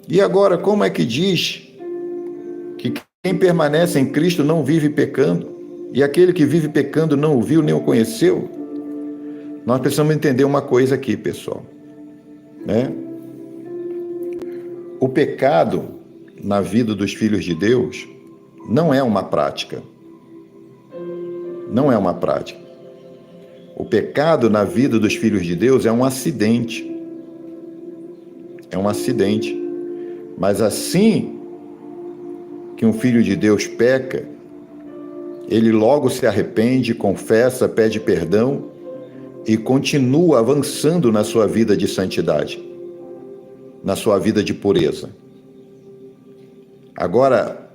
E agora, como é que diz que quem permanece em Cristo não vive pecando? E aquele que vive pecando não o viu nem o conheceu? Nós precisamos entender uma coisa aqui, pessoal, né? O pecado na vida dos filhos de Deus não é uma prática. Não é uma prática. O pecado na vida dos filhos de Deus é um acidente. É um acidente. Mas assim que um filho de Deus peca, ele logo se arrepende, confessa, pede perdão e continua avançando na sua vida de santidade, na sua vida de pureza. Agora,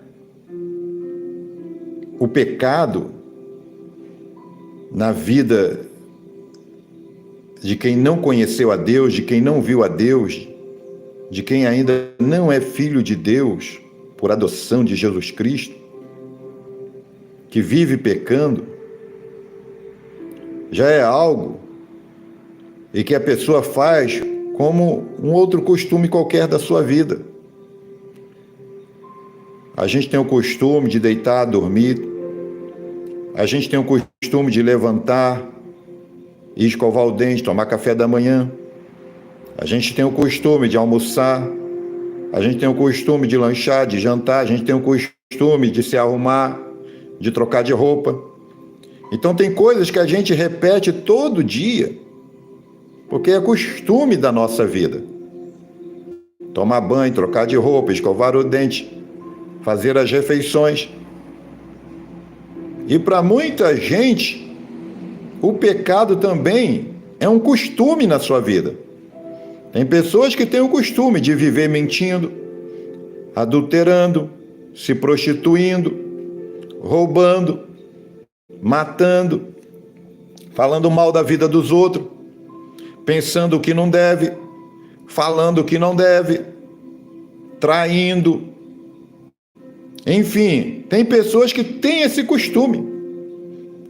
o pecado na vida de quem não conheceu a Deus, de quem não viu a Deus, de quem ainda não é filho de Deus por adoção de Jesus Cristo, que vive pecando, já é algo e que a pessoa faz como um outro costume qualquer da sua vida. A gente tem o costume de deitar, dormir, a gente tem o costume de levantar e escovar o dente, tomar café da manhã, a gente tem o costume de almoçar, a gente tem o costume de lanchar, de jantar, a gente tem o costume de se arrumar, de trocar de roupa. Então tem coisas que a gente repete todo dia, porque é costume da nossa vida. Tomar banho, trocar de roupa, escovar o dente, fazer as refeições. E para muita gente, o pecado também é um costume na sua vida. Tem pessoas que têm o costume de viver mentindo, adulterando, se prostituindo, roubando, matando, falando mal da vida dos outros, pensando o que não deve, falando o que não deve, traindo. Enfim, tem pessoas que têm esse costume.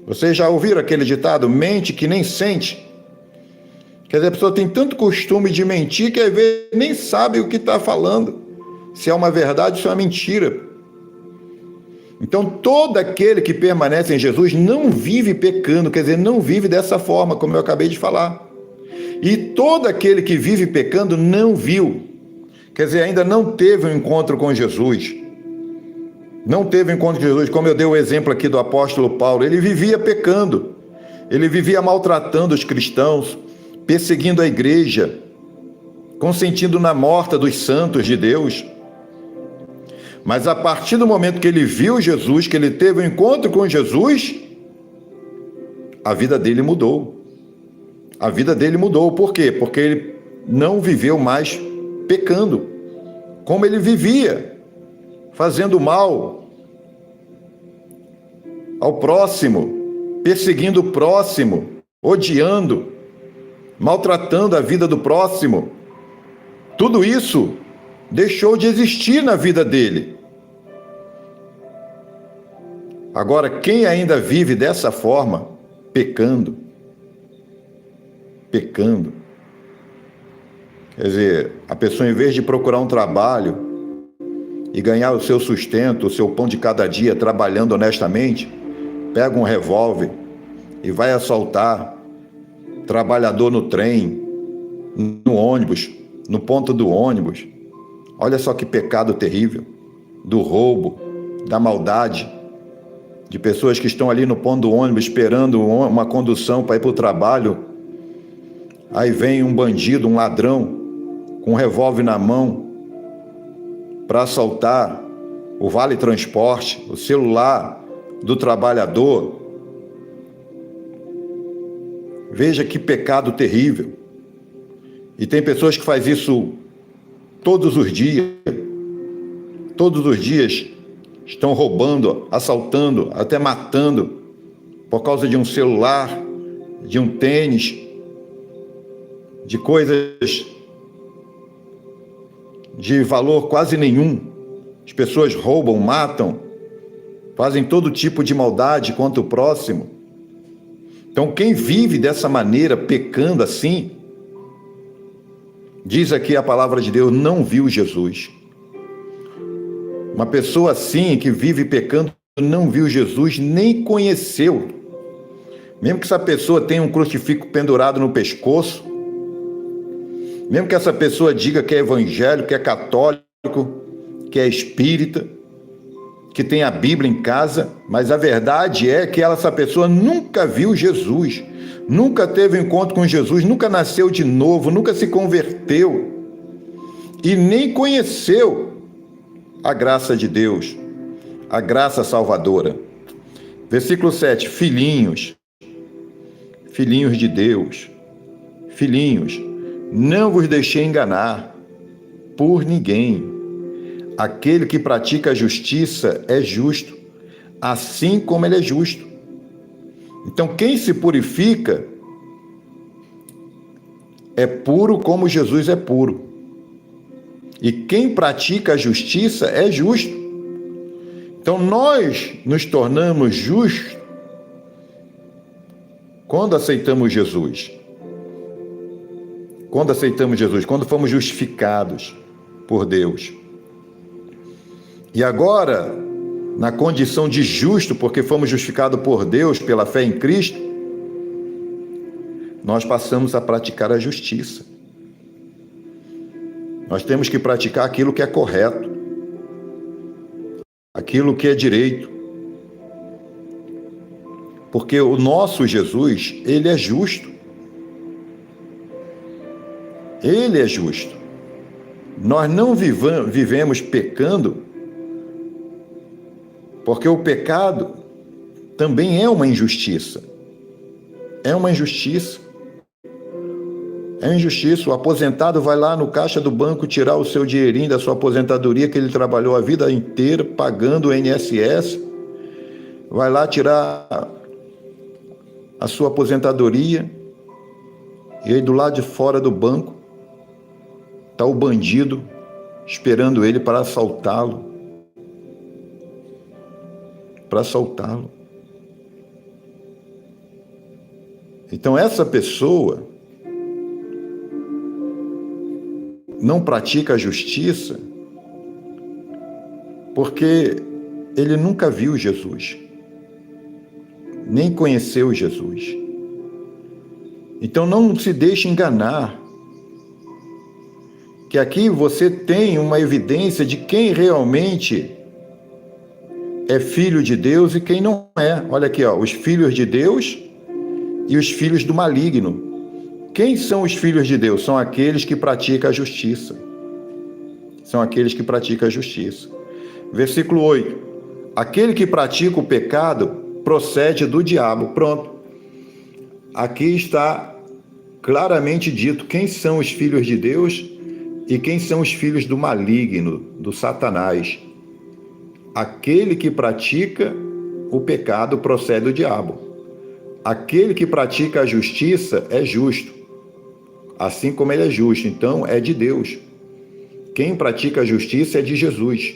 Vocês já ouviram aquele ditado, mente que nem sente? Quer dizer, a pessoa tem tanto costume de mentir que às vezes nem sabe o que está falando, se é uma verdade ou se é uma mentira. Então, todo aquele que permanece em Jesus não vive pecando, quer dizer, não vive dessa forma, como eu acabei de falar. E todo aquele que vive pecando não viu, quer dizer, ainda não teve um encontro com Jesus. Não teve um encontro com Jesus, como eu dei o exemplo aqui do apóstolo Paulo. Ele vivia pecando, ele vivia maltratando os cristãos, perseguindo a igreja, consentindo na morte dos santos de Deus. Mas a partir do momento que ele viu Jesus, que ele teve um encontro com Jesus, a vida dele mudou. A vida dele mudou. Por quê? Porque ele não viveu mais pecando, como ele vivia, fazendo mal ao próximo, perseguindo o próximo, odiando, maltratando a vida do próximo. Tudo isso deixou de existir na vida dele. Agora, quem ainda vive dessa forma, pecando, quer dizer, a pessoa, em vez de procurar um trabalho e ganhar o seu sustento, o seu pão de cada dia, trabalhando honestamente, pega um revólver e vai assaltar trabalhador no trem, no ônibus, no ponto do ônibus. Olha só que pecado terrível, do roubo, da maldade. de pessoas que estão ali no ponto do ônibus esperando uma condução para ir para o trabalho. Aí vem um bandido, um ladrão, com um revólver na mão para assaltar o Vale Transporte, o celular do trabalhador. Veja que pecado terrível. E tem pessoas que fazem isso todos os dias. Todos os dias estão roubando, assaltando, até matando, por causa de um celular, de um tênis, de coisas de valor quase nenhum. As pessoas roubam, matam, fazem todo tipo de maldade contra o próximo. Então, quem vive dessa maneira, pecando assim, diz aqui a palavra de Deus, não viu Jesus. Uma pessoa assim, que vive pecando, não viu Jesus, nem conheceu. Mesmo que essa pessoa tenha um crucifixo pendurado no pescoço, mesmo que essa pessoa diga que é evangélico, que é católico, que é espírita, que tem a Bíblia em casa, mas a verdade é que essa pessoa nunca viu Jesus, nunca teve um encontro com Jesus, nunca nasceu de novo, nunca se converteu e nem conheceu a graça de Deus, a graça salvadora. Versículo 7, filhinhos de Deus, filhinhos, não vos deixei enganar por ninguém. Aquele que pratica a justiça é justo, assim como ele é justo. Então, quem se purifica é puro como Jesus é puro. E quem pratica a justiça é justo. Então, nós nos tornamos justos quando aceitamos Jesus. Quando aceitamos Jesus, quando fomos justificados por Deus. E agora, na condição de justo, porque fomos justificados por Deus pela fé em Cristo, nós passamos a praticar a justiça. Nós temos que praticar aquilo que é correto, aquilo que é direito. Porque o nosso Jesus, ele é justo. Ele é justo. Nós não vivemos pecando, porque o pecado também é uma injustiça. É uma injustiça. É injustiça. O aposentado vai lá no caixa do banco tirar o seu dinheirinho da sua aposentadoria que ele trabalhou a vida inteira pagando o INSS. Vai lá tirar a sua aposentadoria e aí do lado de fora do banco está o bandido esperando ele para assaltá-lo. Para assaltá-lo. Então essa pessoa não pratica a justiça porque ele nunca viu Jesus, nem conheceu Jesus. Então não se deixe enganar, que aqui você tem uma evidência de quem realmente é filho de Deus e quem não é. Olha aqui, ó, os filhos de Deus e os filhos do maligno. Quem são os filhos de Deus? São aqueles que praticam a justiça. São aqueles que praticam a justiça. Versículo 8. Aquele que pratica o pecado procede do diabo. Pronto. Aqui está claramente dito quem são os filhos de Deus e quem são os filhos do maligno, do Satanás. Aquele que pratica o pecado procede do diabo. Aquele que pratica a justiça é justo, assim como ele é justo, então é de Deus. Quem pratica a justiça é de Jesus.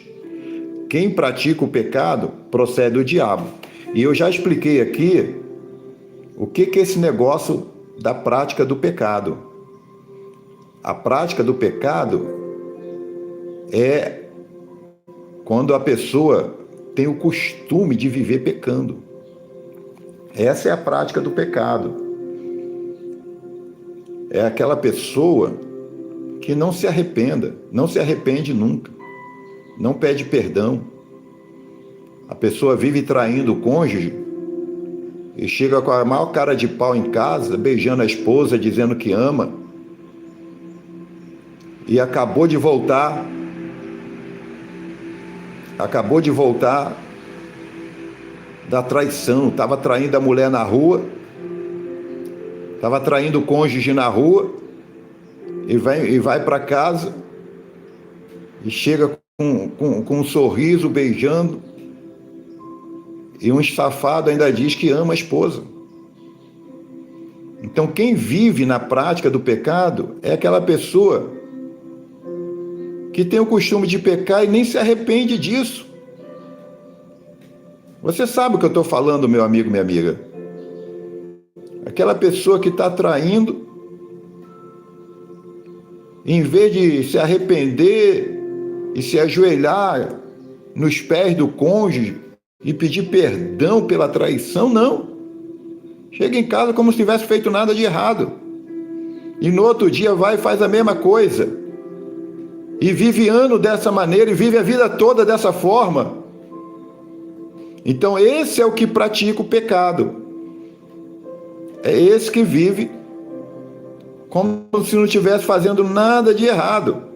Quem pratica o pecado procede do diabo. E eu já expliquei aqui o que é esse negócio da prática do pecado. A prática do pecado é quando a pessoa tem o costume de viver pecando. Essa é a prática do pecado. É aquela pessoa que não se arrepende nunca, não pede perdão. A pessoa vive traindo o cônjuge e chega com a maior cara de pau em casa, beijando a esposa, dizendo que ama, e acabou de voltar da traição. Estava traindo a mulher na rua, estava traindo o cônjuge na rua, e vai para casa e chega com um sorriso, beijando, e um estafado ainda diz que ama a esposa. Então, quem vive na prática do pecado é aquela pessoa que tem o costume de pecar e nem se arrepende disso. Você sabe o que eu estou falando, meu amigo, minha amiga? Aquela pessoa que está traindo, em vez de se arrepender e se ajoelhar nos pés do cônjuge e pedir perdão pela traição, não. Chega em casa como se tivesse feito nada de errado. E no outro dia vai e faz a mesma coisa. E vive ano dessa maneira, e vive a vida toda dessa forma. Então esse é o que pratica o pecado. É esse que vive como se não estivesse fazendo nada de errado.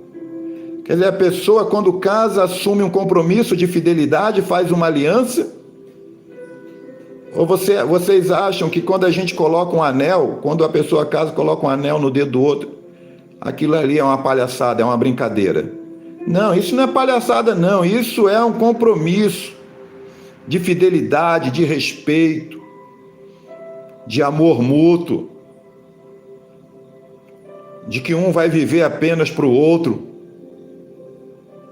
Quer dizer, a pessoa, quando casa, assume um compromisso de fidelidade, faz uma aliança. Ou vocês acham que quando a gente coloca um anel, quando a pessoa casa, coloca um anel no dedo do outro, aquilo ali é uma palhaçada, é uma brincadeira? Não, isso não é palhaçada, não. Isso é um compromisso de fidelidade, de respeito, de amor mútuo, de que um vai viver apenas para o outro,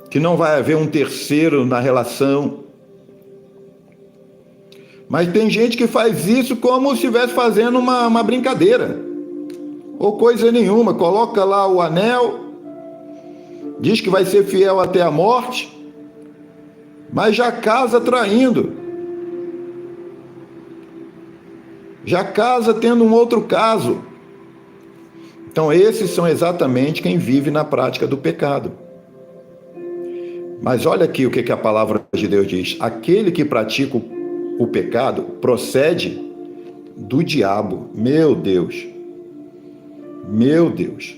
que não vai haver um terceiro na relação. Mas tem gente que faz isso como se estivesse fazendo uma brincadeira, ou coisa nenhuma. Coloca lá o anel, diz que vai ser fiel até a morte, mas já casa traindo, já casa tendo um outro caso. Então esses são exatamente quem vive na prática do pecado. Mas olha aqui o que a palavra de Deus diz: aquele que pratica o pecado procede do diabo. Meu Deus, meu Deus,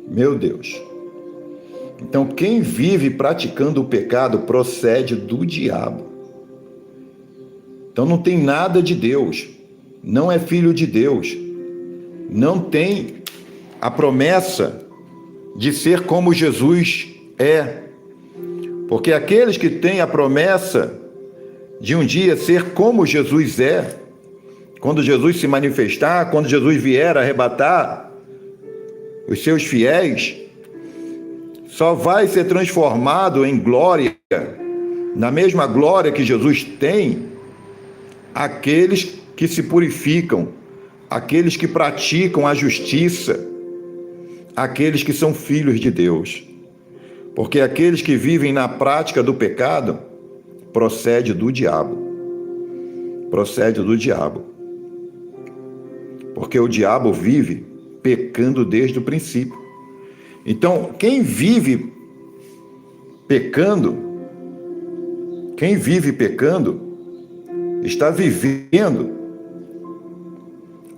meu Deus. Então quem vive praticando o pecado procede do diabo. Então não tem nada de Deus, não é filho de Deus, não tem a promessa de ser como Jesus é. Porque aqueles que têm a promessa de um dia ser como Jesus é, quando Jesus se manifestar, quando Jesus vier arrebatar os seus fiéis, só vai ser transformado em glória, na mesma glória que Jesus tem, aqueles que se purificam, aqueles que praticam a justiça, aqueles que são filhos de Deus. Porque aqueles que vivem na prática do pecado procede do diabo. Procede do diabo. Porque o diabo vive pecando desde o princípio. Então, quem vive pecando, está vivendo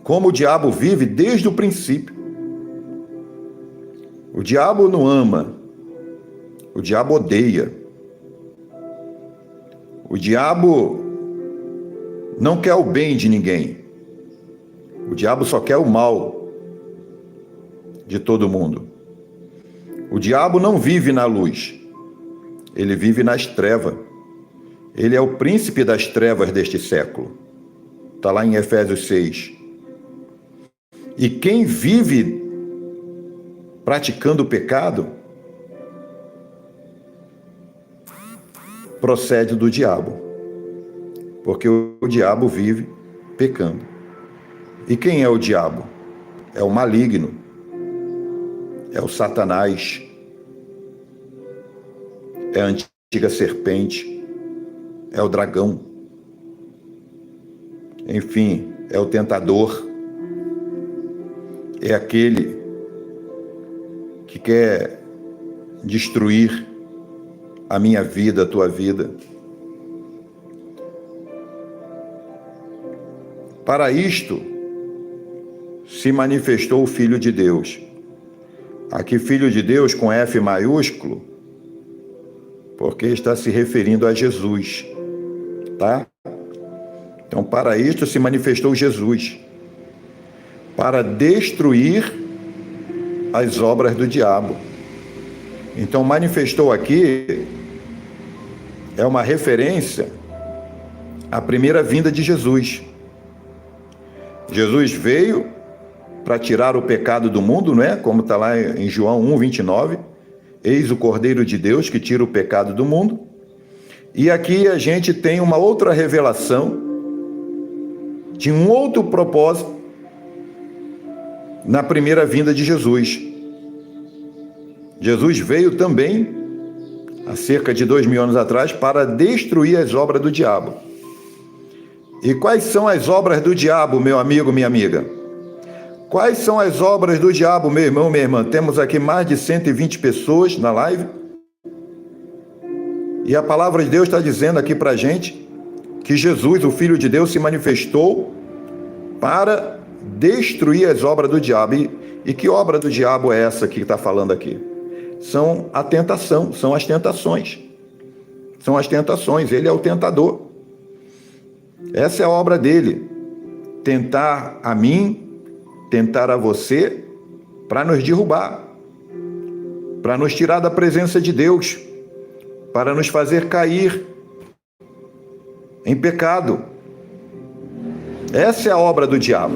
como o diabo vive desde o princípio. O diabo não ama. O diabo odeia. O diabo não quer o bem de ninguém. O diabo só quer o mal de todo mundo. O diabo não vive na luz. Ele vive nas trevas. Ele é o príncipe das trevas deste século. Está lá em Efésios 6. E quem vive praticando o pecado procede do diabo, porque o diabo vive pecando. E quem é o diabo? É o maligno, é o Satanás, é a antiga serpente, é o dragão, enfim, é o tentador, é aquele que quer destruir a minha vida, a tua vida. Para isto se manifestou o Filho de Deus. Aqui, Filho de Deus com F maiúsculo, porque está se referindo a Jesus, tá? Então, para isto se manifestou Jesus, para destruir as obras do diabo. Então, manifestou aqui é uma referência à primeira vinda de Jesus. Jesus veio para tirar o pecado do mundo, não é? Como está lá em João 1:29, eis o Cordeiro de Deus que tira o pecado do mundo. E aqui a gente tem uma outra revelação de um outro propósito na primeira vinda de Jesus. Jesus veio também, há cerca de 2000 anos atrás, para destruir as obras do diabo. E quais são as obras do diabo, meu amigo, minha amiga? Quais são as obras do diabo, meu irmão, minha irmã? Temos aqui mais de 120 pessoas na live. E a palavra de Deus está dizendo aqui para a gente que Jesus, o Filho de Deus, se manifestou para destruir as obras do diabo. E que obra do diabo é essa que está falando aqui? São a tentação, são as tentações. São as tentações, ele é o tentador. Essa é a obra dele. Tentar a mim, tentar a você, para nos derrubar, para nos tirar da presença de Deus, para nos fazer cair em pecado. Essa é a obra do diabo.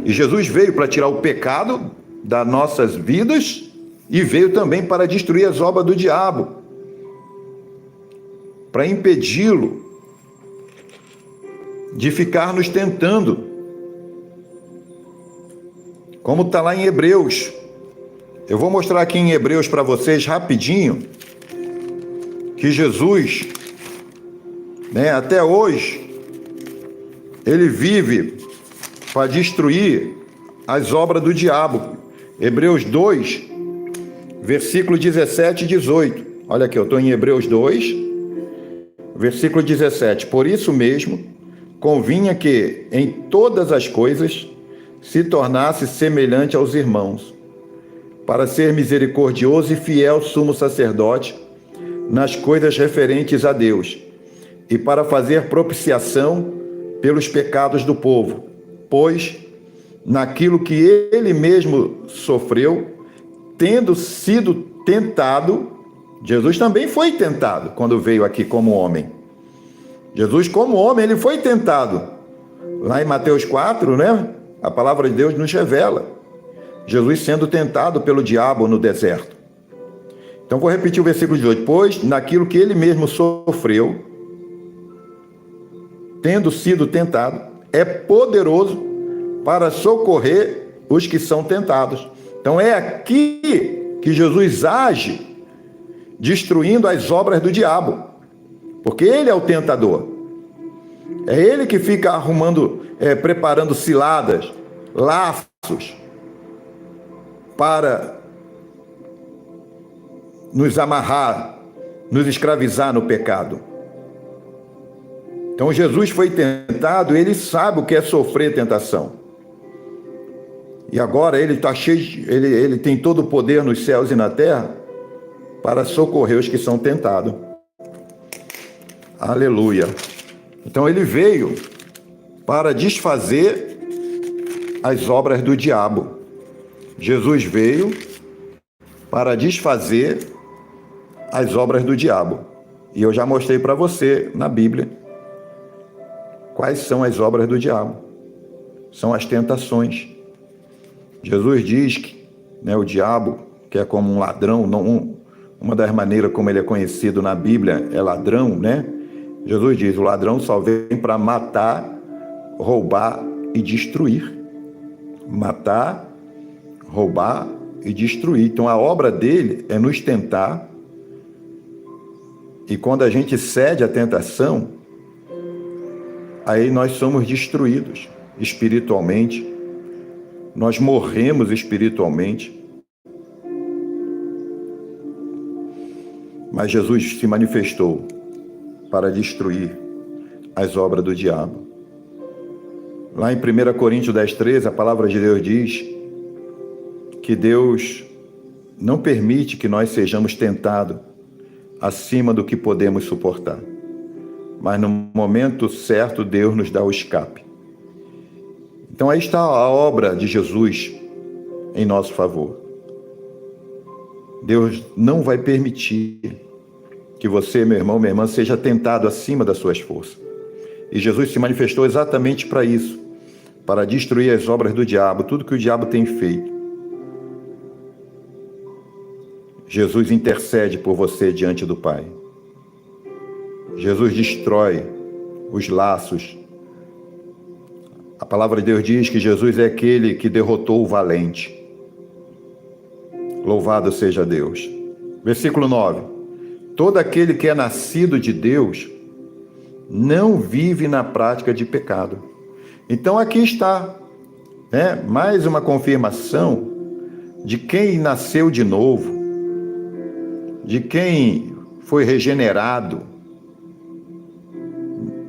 E Jesus veio para tirar o pecado das nossas vidas e veio também para destruir as obras do diabo, para impedi-lo de ficar nos tentando. Como está lá em Hebreus. Eu vou mostrar aqui em Hebreus para vocês rapidinho que Jesus, até hoje, ele vive para destruir as obras do diabo. Hebreus 2, versículo 17 e 18. Olha aqui, eu estou em Hebreus 2, versículo 17. Por isso mesmo, convinha que em todas as coisas se tornasse semelhante aos irmãos, para ser misericordioso e fiel sumo sacerdote nas coisas referentes a Deus, e para fazer propiciação pelos pecados do povo, pois naquilo que ele mesmo sofreu, tendo sido tentado, Jesus também foi tentado quando veio aqui como homem. Jesus, como homem, ele foi tentado. Lá em Mateus 4, a palavra de Deus nos revela Jesus sendo tentado pelo diabo no deserto. Então, vou repetir o versículo 18. Pois, naquilo que ele mesmo sofreu, tendo sido tentado, é poderoso para socorrer os que são tentados. Então, é aqui que Jesus age, destruindo as obras do diabo, porque ele é o tentador. É ele que fica arrumando, preparando ciladas, laços, para nos amarrar, nos escravizar no pecado. Então Jesus foi tentado, ele sabe o que é sofrer tentação. E agora ele está cheio, ele tem todo o poder nos céus e na terra para socorrer os que são tentados. Aleluia. Então ele veio para desfazer as obras do diabo. Jesus veio para desfazer as obras do diabo. E eu já mostrei para você na Bíblia quais são as obras do diabo. São as tentações. Jesus diz que o diabo, que é como um ladrão, uma das maneiras como ele é conhecido na Bíblia é ladrão, Jesus diz, o ladrão só vem para matar, roubar e destruir. Matar, roubar e destruir. Então a obra dele é nos tentar, e quando a gente cede à tentação, aí nós somos destruídos espiritualmente, nós morremos espiritualmente. Mas Jesus se manifestou para destruir as obras do diabo. Lá em 1 Coríntios 10:13, a palavra de Deus diz que Deus não permite que nós sejamos tentados acima do que podemos suportar. Mas no momento certo, Deus nos dá o escape. Então aí está a obra de Jesus em nosso favor. Deus não vai permitir que você, meu irmão, minha irmã, seja tentado acima das suas forças. E Jesus se manifestou exatamente para isso, para destruir as obras do diabo, tudo que o diabo tem feito. Jesus intercede por você diante do Pai. Jesus destrói os laços. A palavra de Deus diz que Jesus é aquele que derrotou o valente. Louvado seja Deus. Versículo 9. Todo aquele que é nascido de Deus não vive na prática de pecado. Então aqui está, mais uma confirmação de quem nasceu de novo, de quem foi regenerado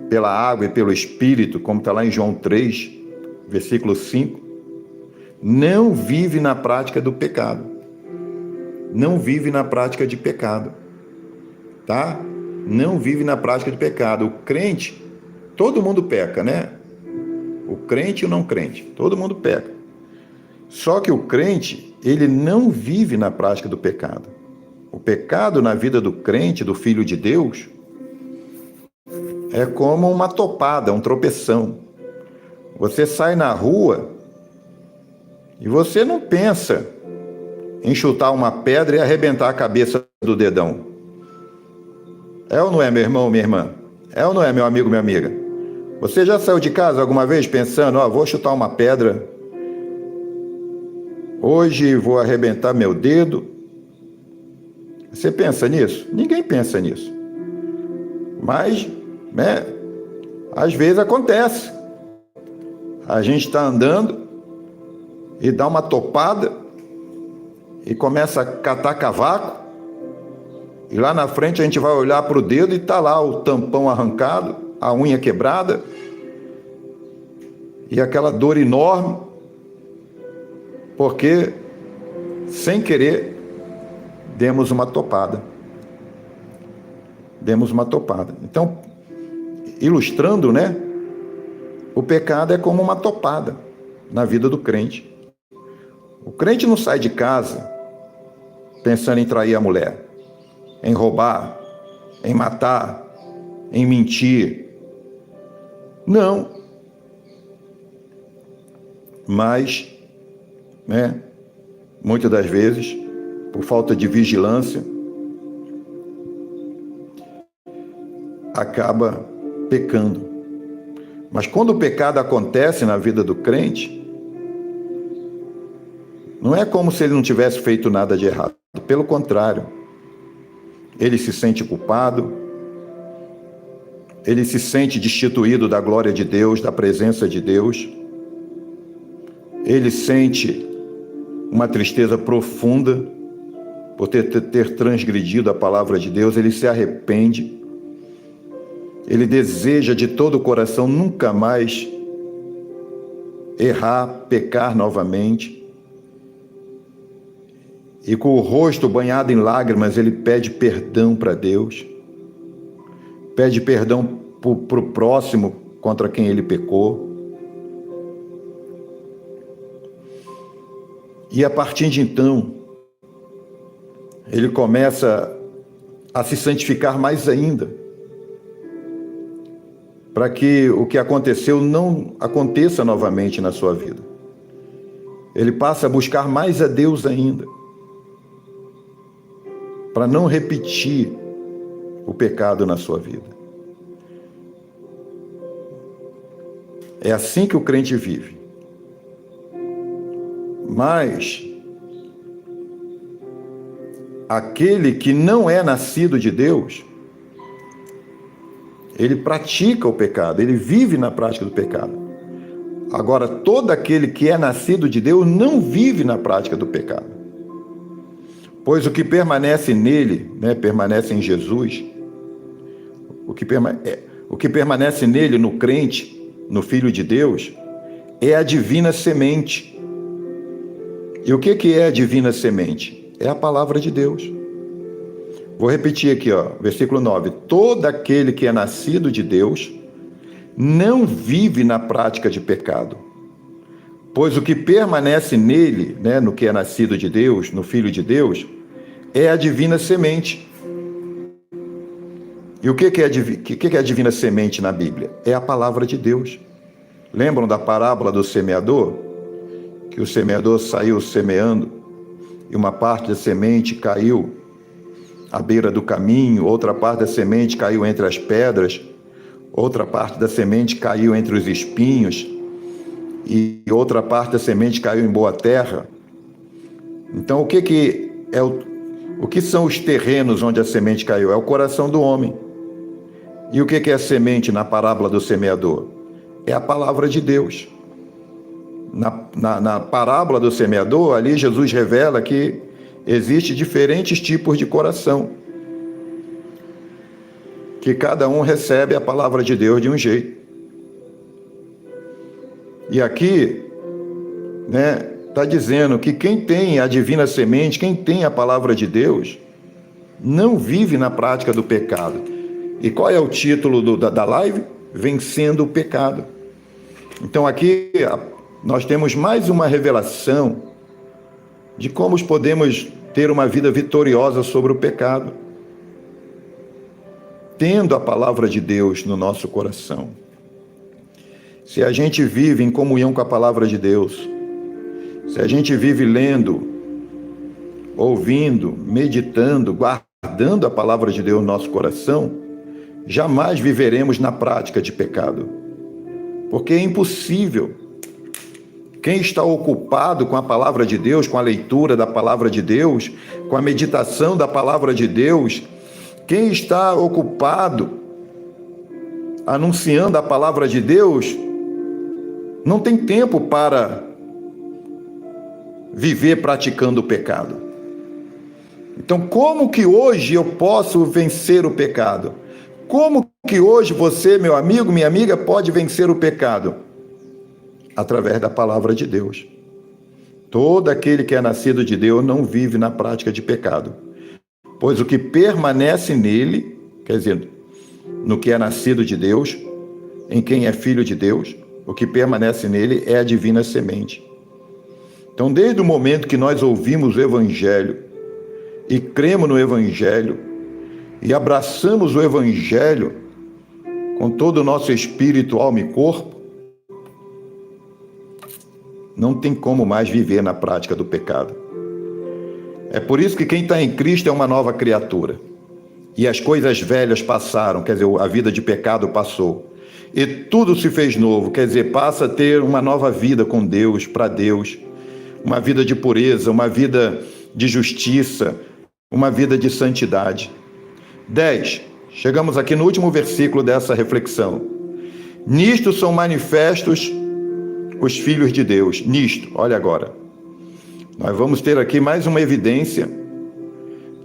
pela água e pelo Espírito, como está lá em João 3, versículo 5, não vive na prática do pecado. Não vive na prática de pecado. Tá? Não vive na prática de pecado. O crente, todo mundo peca, né? O crente e o não crente, todo mundo peca. Só que o crente, ele não vive na prática do pecado. O pecado na vida do crente, do filho de Deus, é como uma topada, um tropeção. Você sai na rua e você não pensa em chutar uma pedra e arrebentar a cabeça do dedão. É ou não é, meu irmão, minha irmã? É ou não é, meu amigo, minha amiga? Você já saiu de casa alguma vez pensando, vou chutar uma pedra, hoje vou arrebentar meu dedo? Você pensa nisso? Ninguém pensa nisso. Mas, às vezes acontece. A gente está andando e dá uma topada e começa a catar cavaco, e lá na frente a gente vai olhar para o dedo e está lá o tampão arrancado, a unha quebrada, e aquela dor enorme, porque, sem querer, demos uma topada. Demos uma topada. Então, ilustrando, o pecado é como uma topada na vida do crente. O crente não sai de casa pensando em trair a mulher, em roubar, em matar, em mentir. Não. Mas, muitas das vezes, por falta de vigilância, acaba pecando. Mas quando o pecado acontece na vida do crente, não é como se ele não tivesse feito nada de errado. Pelo contrário, ele se sente culpado, ele se sente destituído da glória de Deus, da presença de Deus, ele sente uma tristeza profunda por ter transgredido a palavra de Deus, ele se arrepende, ele deseja de todo o coração nunca mais errar, pecar novamente. E com o rosto banhado em lágrimas, ele pede perdão para Deus, pede perdão para o próximo contra quem ele pecou. E a partir de então, ele começa a se santificar mais ainda, para que o que aconteceu não aconteça novamente na sua vida. Ele passa a buscar mais a Deus ainda, para não repetir o pecado na sua vida. É assim que o crente vive. Mas aquele que não é nascido de Deus, ele pratica o pecado, ele vive na prática do pecado. Agora, todo aquele que é nascido de Deus não vive na prática do pecado. Pois o que permanece nele, permanece em Jesus, o que permanece nele, no crente, no Filho de Deus, é a divina semente. E o que é a divina semente? É a palavra de Deus. Vou repetir aqui, versículo 9. Todo aquele que é nascido de Deus não vive na prática de pecado, pois o que permanece nele, no que é nascido de Deus, no Filho de Deus, é a divina semente. E o que é a divina semente na Bíblia? É a palavra de Deus. Lembram da parábola do semeador? Que o semeador saiu semeando e uma parte da semente caiu à beira do caminho, outra parte da semente caiu entre as pedras, outra parte da semente caiu entre os espinhos e outra parte da semente caiu em boa terra. Então, o que são os terrenos onde a semente caiu? É o coração do homem. E o que é a semente na parábola do semeador? É a palavra de Deus. Na parábola do semeador, ali Jesus revela que existem diferentes tipos de coração, que cada um recebe a palavra de Deus de um jeito. E aqui, está dizendo que quem tem a divina semente, quem tem a palavra de Deus, não vive na prática do pecado. E qual é o título da live? Vencendo o pecado. Então aqui nós temos mais uma revelação de como podemos ter uma vida vitoriosa sobre o pecado, tendo a palavra de Deus no nosso coração. Se a gente vive em comunhão com a palavra de Deus, se a gente vive lendo, ouvindo, meditando, guardando a palavra de Deus no nosso coração, jamais viveremos na prática de pecado. Porque é impossível. Quem está ocupado com a palavra de Deus, com a leitura da palavra de Deus, com a meditação da palavra de Deus, quem está ocupado anunciando a palavra de Deus, não tem tempo para viver praticando o pecado. Então, como que hoje eu posso vencer o pecado? Como que hoje você, meu amigo, minha amiga, pode vencer o pecado? Através da palavra de Deus. Todo aquele que é nascido de Deus não vive na prática de pecado, pois o que permanece nele, quer dizer, no que é nascido de Deus, em quem é filho de Deus, o que permanece nele é a divina semente. Então, desde o momento que nós ouvimos o Evangelho e cremos no Evangelho e abraçamos o Evangelho com todo o nosso espírito, alma e corpo, não tem como mais viver na prática do pecado. É por isso que quem está em Cristo é uma nova criatura. E as coisas velhas passaram, quer dizer, a vida de pecado passou. E tudo se fez novo, quer dizer, passa a ter uma nova vida com Deus, para Deus. Uma vida de pureza, uma vida de justiça, uma vida de santidade. 10. Chegamos aqui no último versículo dessa reflexão. Nisto são manifestos os filhos de Deus. Nisto, olha agora. Nós vamos ter aqui mais uma evidência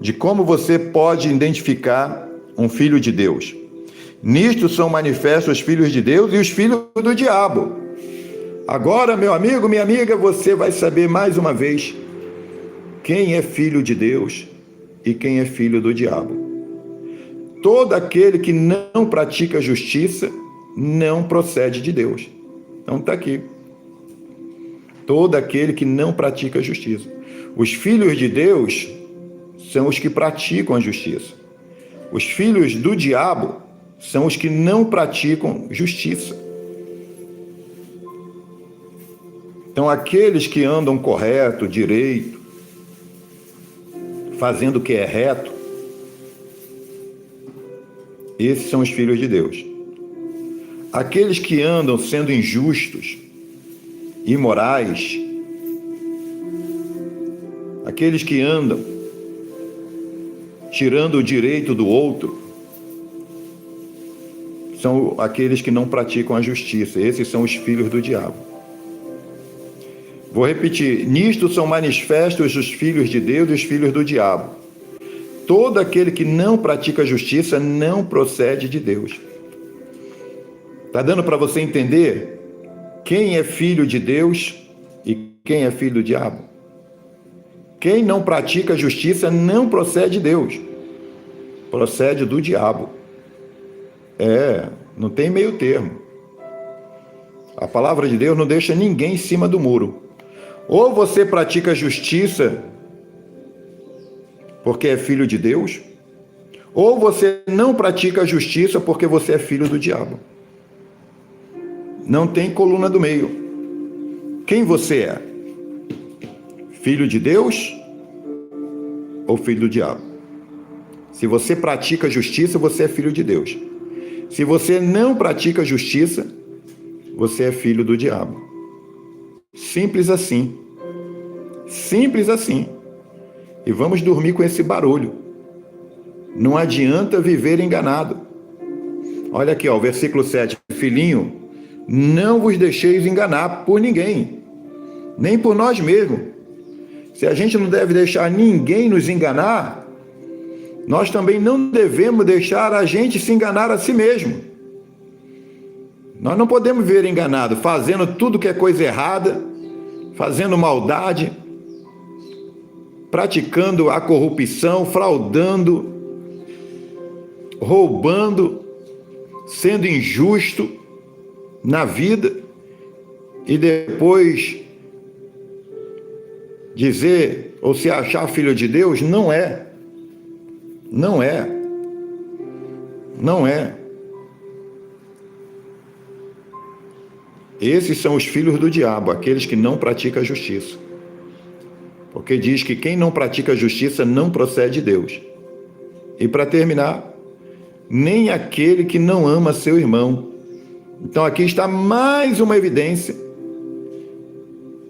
de como você pode identificar um filho de Deus. Nisto são manifestos os filhos de Deus e os filhos do diabo. Agora, meu amigo, minha amiga, você vai saber mais uma vez quem é filho de Deus e quem é filho do diabo. Todo aquele que não pratica justiça não procede de Deus. Então está aqui. Todo aquele que não pratica a justiça. Os filhos de Deus são os que praticam a justiça. Os filhos do diabo são os que não praticam justiça. Então, aqueles que andam correto, direito, fazendo o que é reto, esses são os filhos de Deus. Aqueles que andam sendo injustos, imorais, aqueles que andam tirando o direito do outro, são aqueles que não praticam a justiça. Esses são os filhos do diabo. Vou repetir. Nisto são manifestos os filhos de Deus e os filhos do diabo. Todo aquele que não pratica a justiça não procede de Deus. Está dando para você entender quem é filho de Deus e quem é filho do diabo. Quem não pratica justiça não procede de Deus, procede do diabo. Não tem meio termo. A palavra de Deus não deixa ninguém em cima do muro. Ou você pratica justiça porque é filho de Deus, ou você não pratica justiça porque você é filho do diabo. Não tem coluna do meio. Quem você é? Filho de Deus ou filho do diabo? Se você pratica justiça, você é filho de Deus. Se você não pratica justiça, você é filho do diabo. Simples assim. Simples assim. E vamos dormir com esse barulho. Não adianta viver enganado. Olha aqui, ó, o versículo 7. Filhinho, não vos deixeis enganar por ninguém, nem por nós mesmos. Se a gente não deve deixar ninguém nos enganar, nós também não devemos deixar a gente se enganar a si mesmo. Nós não podemos viver enganado, fazendo tudo que é coisa errada, fazendo maldade, praticando a corrupção, fraudando, roubando, sendo injusto na vida e depois dizer ou se achar filho de Deus. Não é. Não é. Não é. Esses são os filhos do diabo, aqueles que não praticam a justiça. Porque diz que quem não pratica a justiça não procede de Deus. E para terminar, nem aquele que não ama seu irmão. Então aqui está mais uma evidência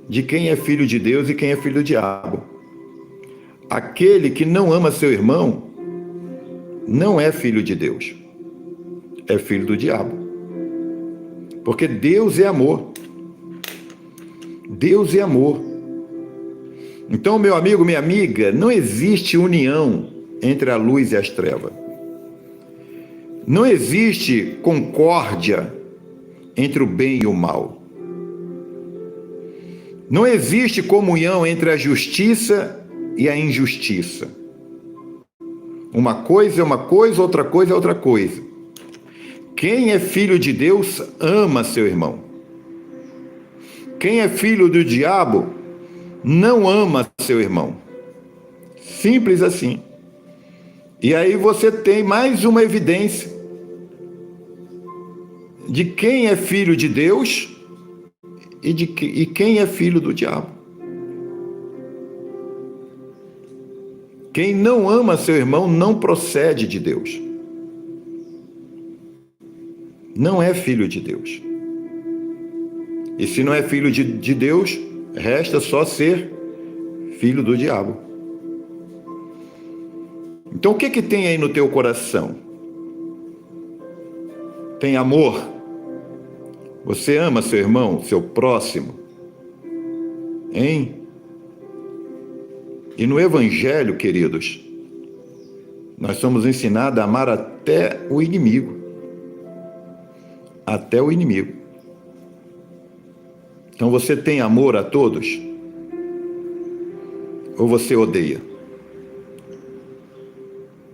de quem é filho de Deus e quem é filho do diabo. Aquele que não ama seu irmão não é filho de Deus, é filho do diabo. Porque Deus é amor. Deus é amor. Então, meu amigo, minha amiga, não existe união entre a luz e as trevas. Não existe concórdia entre o bem e o mal. Não existe comunhão entre a justiça e a injustiça. Uma coisa é uma coisa, outra coisa é outra coisa. Quem é filho de Deus ama seu irmão. Quem é filho do diabo não ama seu irmão. Simples assim. E aí você tem mais uma evidência de quem é filho de Deus e quem é filho do diabo. Quem não ama seu irmão não procede de Deus. Não é filho de Deus. E se não é filho de Deus, resta só ser filho do diabo. Então o que tem aí no teu coração? Tem amor? Você ama seu irmão, seu próximo? Hein? E no Evangelho, queridos, nós somos ensinados a amar até o inimigo. Até o inimigo. Então você tem amor a todos? Ou você odeia?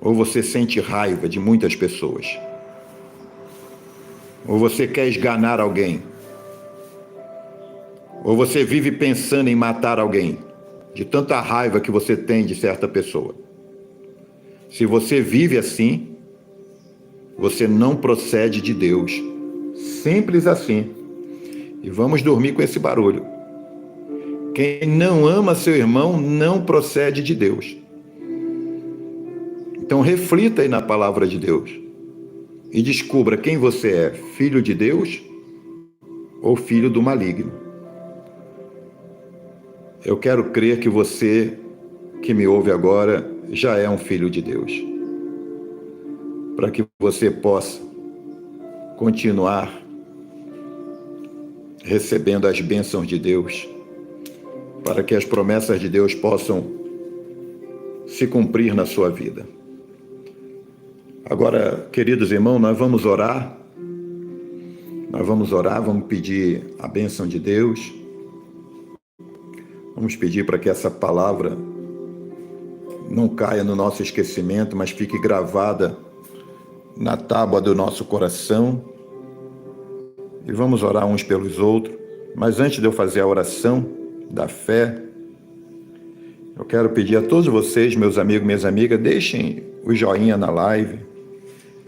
Ou você sente raiva de muitas pessoas? Ou você quer esganar alguém? Ou você vive pensando em matar alguém, de tanta raiva que você tem de certa pessoa? Se você vive assim, você não procede de Deus. Simples assim. E vamos dormir com esse barulho. Quem não ama seu irmão não procede de Deus. Então reflita aí na palavra de Deus e descubra quem você é, filho de Deus ou filho do maligno. Eu quero crer que você que me ouve agora já é um filho de Deus, para que você possa continuar recebendo as bênçãos de Deus, para que as promessas de Deus possam se cumprir na sua vida. Agora, queridos irmãos, nós vamos orar Nós vamos orar, vamos pedir a bênção de Deus. Vamos pedir para que essa palavra não caia no nosso esquecimento, mas fique gravada na tábua do nosso coração. E vamos orar uns pelos outros. Mas antes de eu fazer a oração da fé, eu quero pedir a todos vocês, meus amigos, minhas amigas, deixem o joinha na live.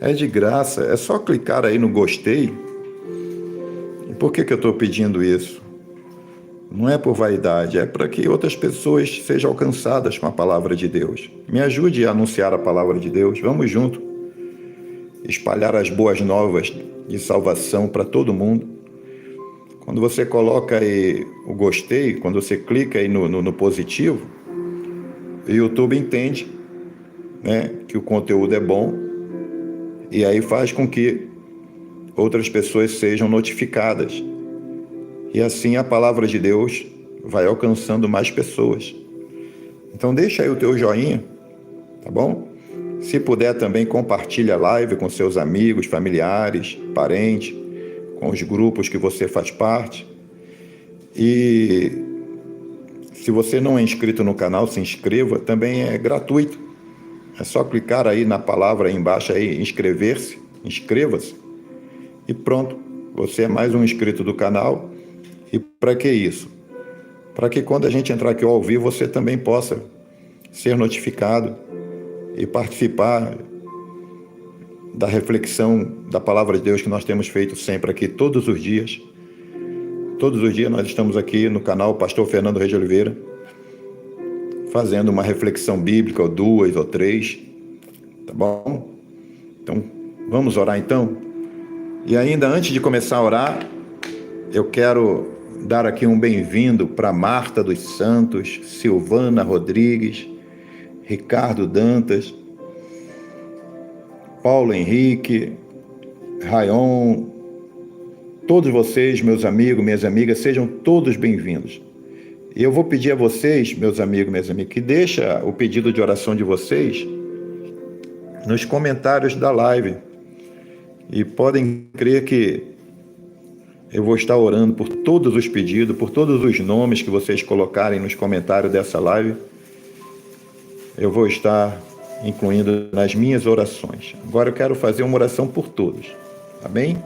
É de graça, é só clicar aí no gostei. E por que eu estou pedindo isso? Não é por vaidade, é para que outras pessoas sejam alcançadas com a palavra de Deus. Me ajude a anunciar a palavra de Deus. Vamos junto espalhar as boas novas de salvação para todo mundo. Quando você coloca aí o gostei, quando você clica aí no positivo, o YouTube entende, né, que o conteúdo é bom e aí faz com que outras pessoas sejam notificadas. E assim a palavra de Deus vai alcançando mais pessoas. Então deixa aí o teu joinha, tá bom? Se puder também compartilha a live com seus amigos, familiares, parentes, com os grupos que você faz parte. E se você não é inscrito no canal, se inscreva, também é gratuito. É só clicar aí na palavra aí embaixo aí, inscrever-se, inscreva-se e pronto. Você é mais um inscrito do canal. E para que isso? Para que quando a gente entrar aqui ao vivo, você também possa ser notificado e participar da reflexão da palavra de Deus que nós temos feito sempre aqui, todos os dias. Todos os dias nós estamos aqui no canal Pastor Fernando Reis de Oliveira, fazendo uma reflexão bíblica, ou 2 ou 3, tá bom? Então, vamos orar então? E ainda antes de começar a orar, eu quero dar aqui um bem-vindo para Marta dos Santos, Silvana Rodrigues, Ricardo Dantas, Paulo Henrique, Rayon, todos vocês, meus amigos, minhas amigas, sejam todos bem-vindos. E eu vou pedir a vocês, meus amigos, minhas amigas, que deixem o pedido de oração de vocês nos comentários da live. E podem crer que eu vou estar orando por todos os pedidos, por todos os nomes que vocês colocarem nos comentários dessa live. Eu vou estar incluindo nas minhas orações. Agora eu quero fazer uma oração por todos, tá bem?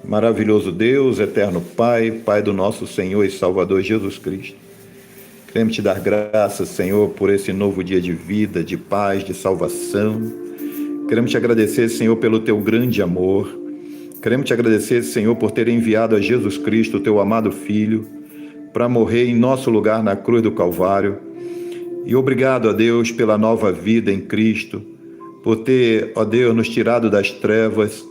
Maravilhoso Deus, eterno Pai, Pai do nosso Senhor e Salvador Jesus Cristo. Queremos te dar graças, Senhor, por esse novo dia de vida, de paz, de salvação. Queremos te agradecer, Senhor, pelo teu grande amor. Queremos te agradecer, Senhor, por ter enviado a Jesus Cristo, teu amado Filho, para morrer em nosso lugar na cruz do Calvário. E obrigado, ó Deus, pela nova vida em Cristo, por ter, ó Deus, nos tirado das trevas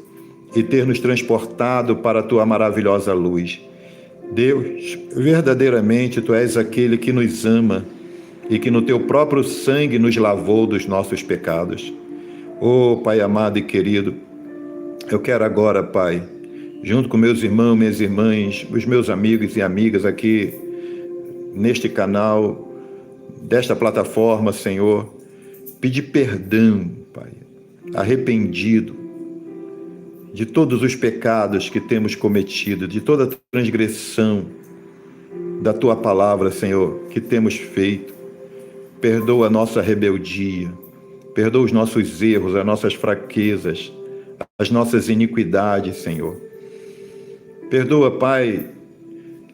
e ter nos transportado para a tua maravilhosa luz. Deus, verdadeiramente tu és aquele que nos ama e que no teu próprio sangue nos lavou dos nossos pecados. Oh, Pai amado e querido, eu quero agora, Pai, junto com meus irmãos, minhas irmãs, os meus amigos e amigas aqui neste canal, desta plataforma, Senhor, pedir perdão, Pai, arrependido de todos os pecados que temos cometido, de toda a transgressão da Tua palavra, Senhor, que temos feito. Perdoa a nossa rebeldia, perdoa os nossos erros, as nossas fraquezas, as nossas iniquidades, Senhor. Perdoa, Pai,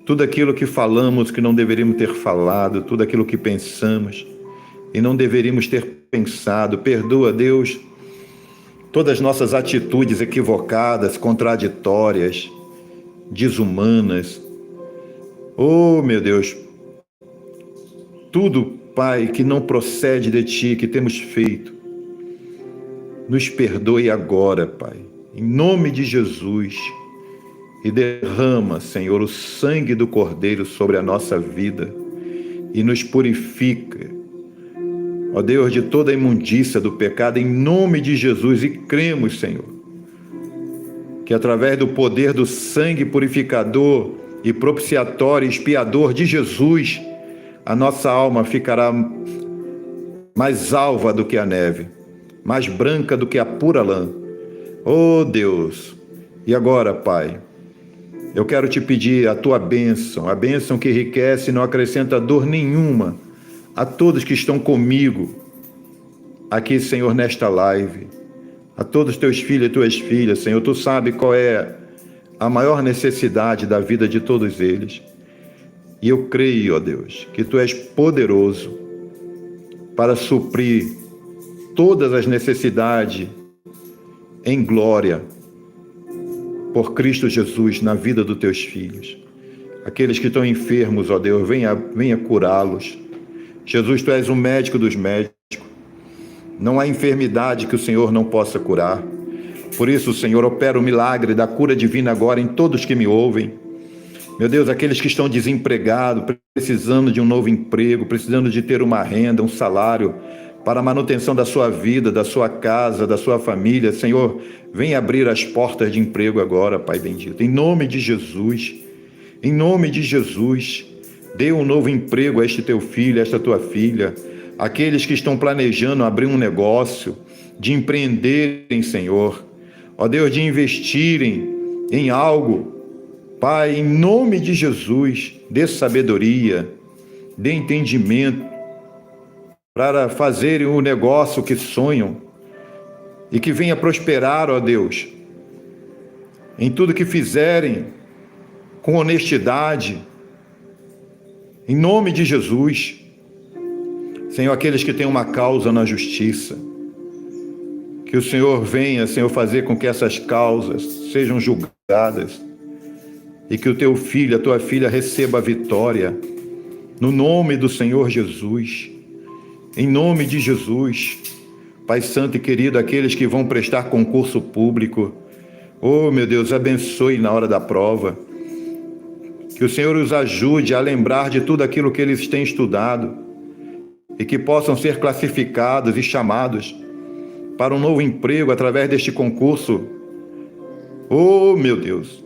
tudo aquilo que falamos que não deveríamos ter falado, tudo aquilo que pensamos e não deveríamos ter pensado. Perdoa, Deus, todas as nossas atitudes equivocadas, contraditórias, desumanas. Oh, meu Deus, tudo, Pai, que não procede de Ti, que temos feito, nos perdoe agora, Pai, em nome de Jesus, e derrama, Senhor, o sangue do Cordeiro sobre a nossa vida e nos purifica, ó Deus, de toda a imundícia do pecado, em nome de Jesus, e cremos, Senhor, que através do poder do sangue purificador e propiciatório e expiador de Jesus, a nossa alma ficará mais alva do que a neve, mais branca do que a pura lã. Oh Deus, e agora, Pai, Eu quero te pedir a tua bênção, a bênção que enriquece e não acrescenta dor nenhuma a todos que estão comigo aqui, Senhor, nesta live, a todos teus filhos e tuas filhas, Senhor. Tu sabe qual é a maior necessidade da vida de todos eles. E eu creio, ó Deus, que tu és poderoso para suprir todas as necessidades em glória por Cristo Jesus na vida dos teus filhos. Aqueles que estão enfermos, ó Deus, venha curá-los. Jesus, tu és o médico dos médicos. Não há enfermidade que o Senhor não possa curar. Por isso, Senhor, opera o milagre da cura divina agora em todos que me ouvem. Meu Deus, aqueles que estão desempregados, precisando de um novo emprego, precisando de ter uma renda, um salário para a manutenção da sua vida, da sua casa, da sua família. Senhor, vem abrir as portas de emprego agora, Pai bendito. Em nome de Jesus, dê um novo emprego a este teu filho, a esta tua filha. Aqueles que estão planejando abrir um negócio, de empreenderem, Senhor, ó Deus, de investirem em algo, Pai, em nome de Jesus, dê sabedoria, dê entendimento para fazerem o negócio que sonham e que venha prosperar, ó Deus, em tudo que fizerem, com honestidade, em nome de Jesus. Senhor, aqueles que têm uma causa na justiça, que o Senhor venha, Senhor, fazer com que essas causas sejam julgadas e que o teu filho, a tua filha receba a vitória, no nome do Senhor Jesus, em nome de Jesus. Pai santo e querido, aqueles que vão prestar concurso público, oh meu Deus, abençoe na hora da prova, que o Senhor os ajude a lembrar de tudo aquilo que eles têm estudado, e que possam ser classificados e chamados para um novo emprego através deste concurso. Oh, meu Deus!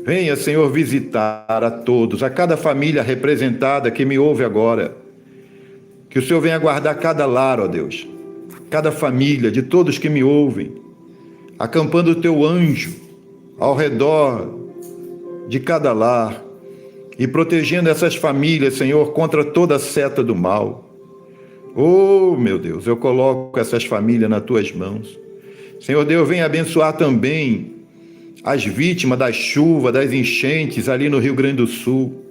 Venha, Senhor, visitar a todos, a cada família representada que me ouve agora. Que o Senhor venha guardar cada lar, ó Deus, cada família, de todos que me ouvem, acampando o teu anjo ao redor de cada lar, e protegendo essas famílias, Senhor, contra toda seta do mal. Oh, meu Deus, eu coloco essas famílias nas tuas mãos. Senhor Deus, venha abençoar também as vítimas das chuvas, das enchentes ali no Rio Grande do Sul.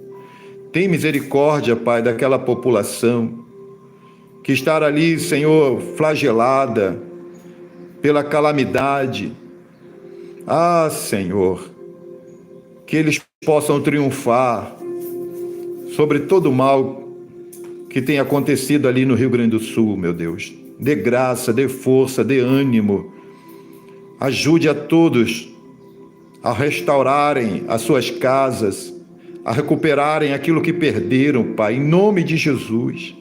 Tem misericórdia, Pai, daquela população que está ali, Senhor, flagelada pela calamidade. Ah, Senhor, que eles possam triunfar sobre todo o mal que tem acontecido ali no Rio Grande do Sul, meu Deus. Dê graça, dê força, dê ânimo. Ajude a todos a restaurarem as suas casas, a recuperarem aquilo que perderam, Pai, em nome de Jesus.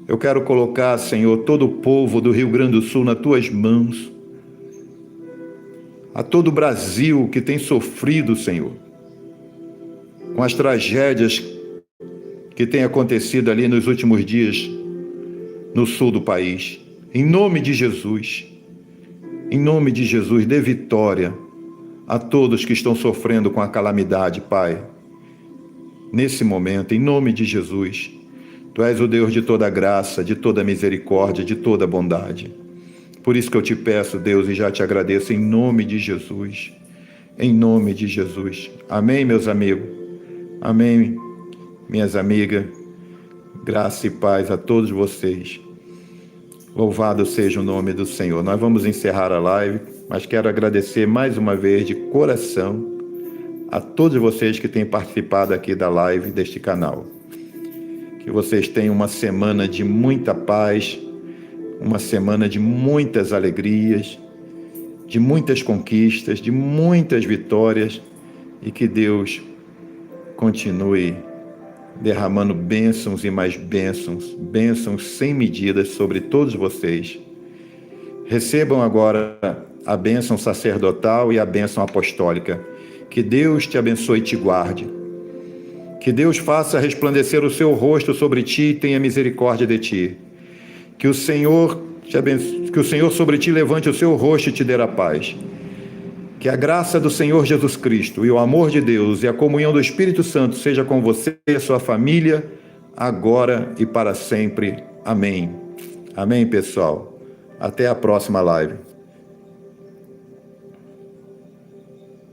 Eu quero colocar, Senhor, todo o povo do Rio Grande do Sul nas tuas mãos. A todo o Brasil que tem sofrido, Senhor, com as tragédias que têm acontecido ali nos últimos dias no sul do país. Em nome de Jesus, dê vitória a todos que estão sofrendo com a calamidade, Pai. Nesse momento, em nome de Jesus, Tu és o Deus de toda graça, de toda misericórdia, de toda bondade. Por isso que eu te peço, Deus, e já te agradeço, em nome de Jesus. Em nome de Jesus. Amém, meus amigos? Amém, minhas amigas. Graça e paz a todos vocês. Louvado seja o nome do Senhor. Nós vamos encerrar a live, mas quero agradecer mais uma vez de coração a todos vocês que têm participado aqui da live deste canal. Que vocês tenham uma semana de muita paz, uma semana de muitas alegrias, de muitas conquistas, de muitas vitórias, e que Deus continue derramando bênçãos e mais bênçãos, bênçãos sem medidas sobre todos vocês. Recebam agora a bênção sacerdotal e a bênção apostólica. Que Deus te abençoe e te guarde. Que Deus faça resplandecer o seu rosto sobre ti e tenha misericórdia de ti. Que o Senhor te abençoe, que o Senhor sobre ti levante o seu rosto e te dê a paz. Que a graça do Senhor Jesus Cristo e o amor de Deus e a comunhão do Espírito Santo seja com você e sua família, agora e para sempre. Amém. Amém, pessoal. Até a próxima live.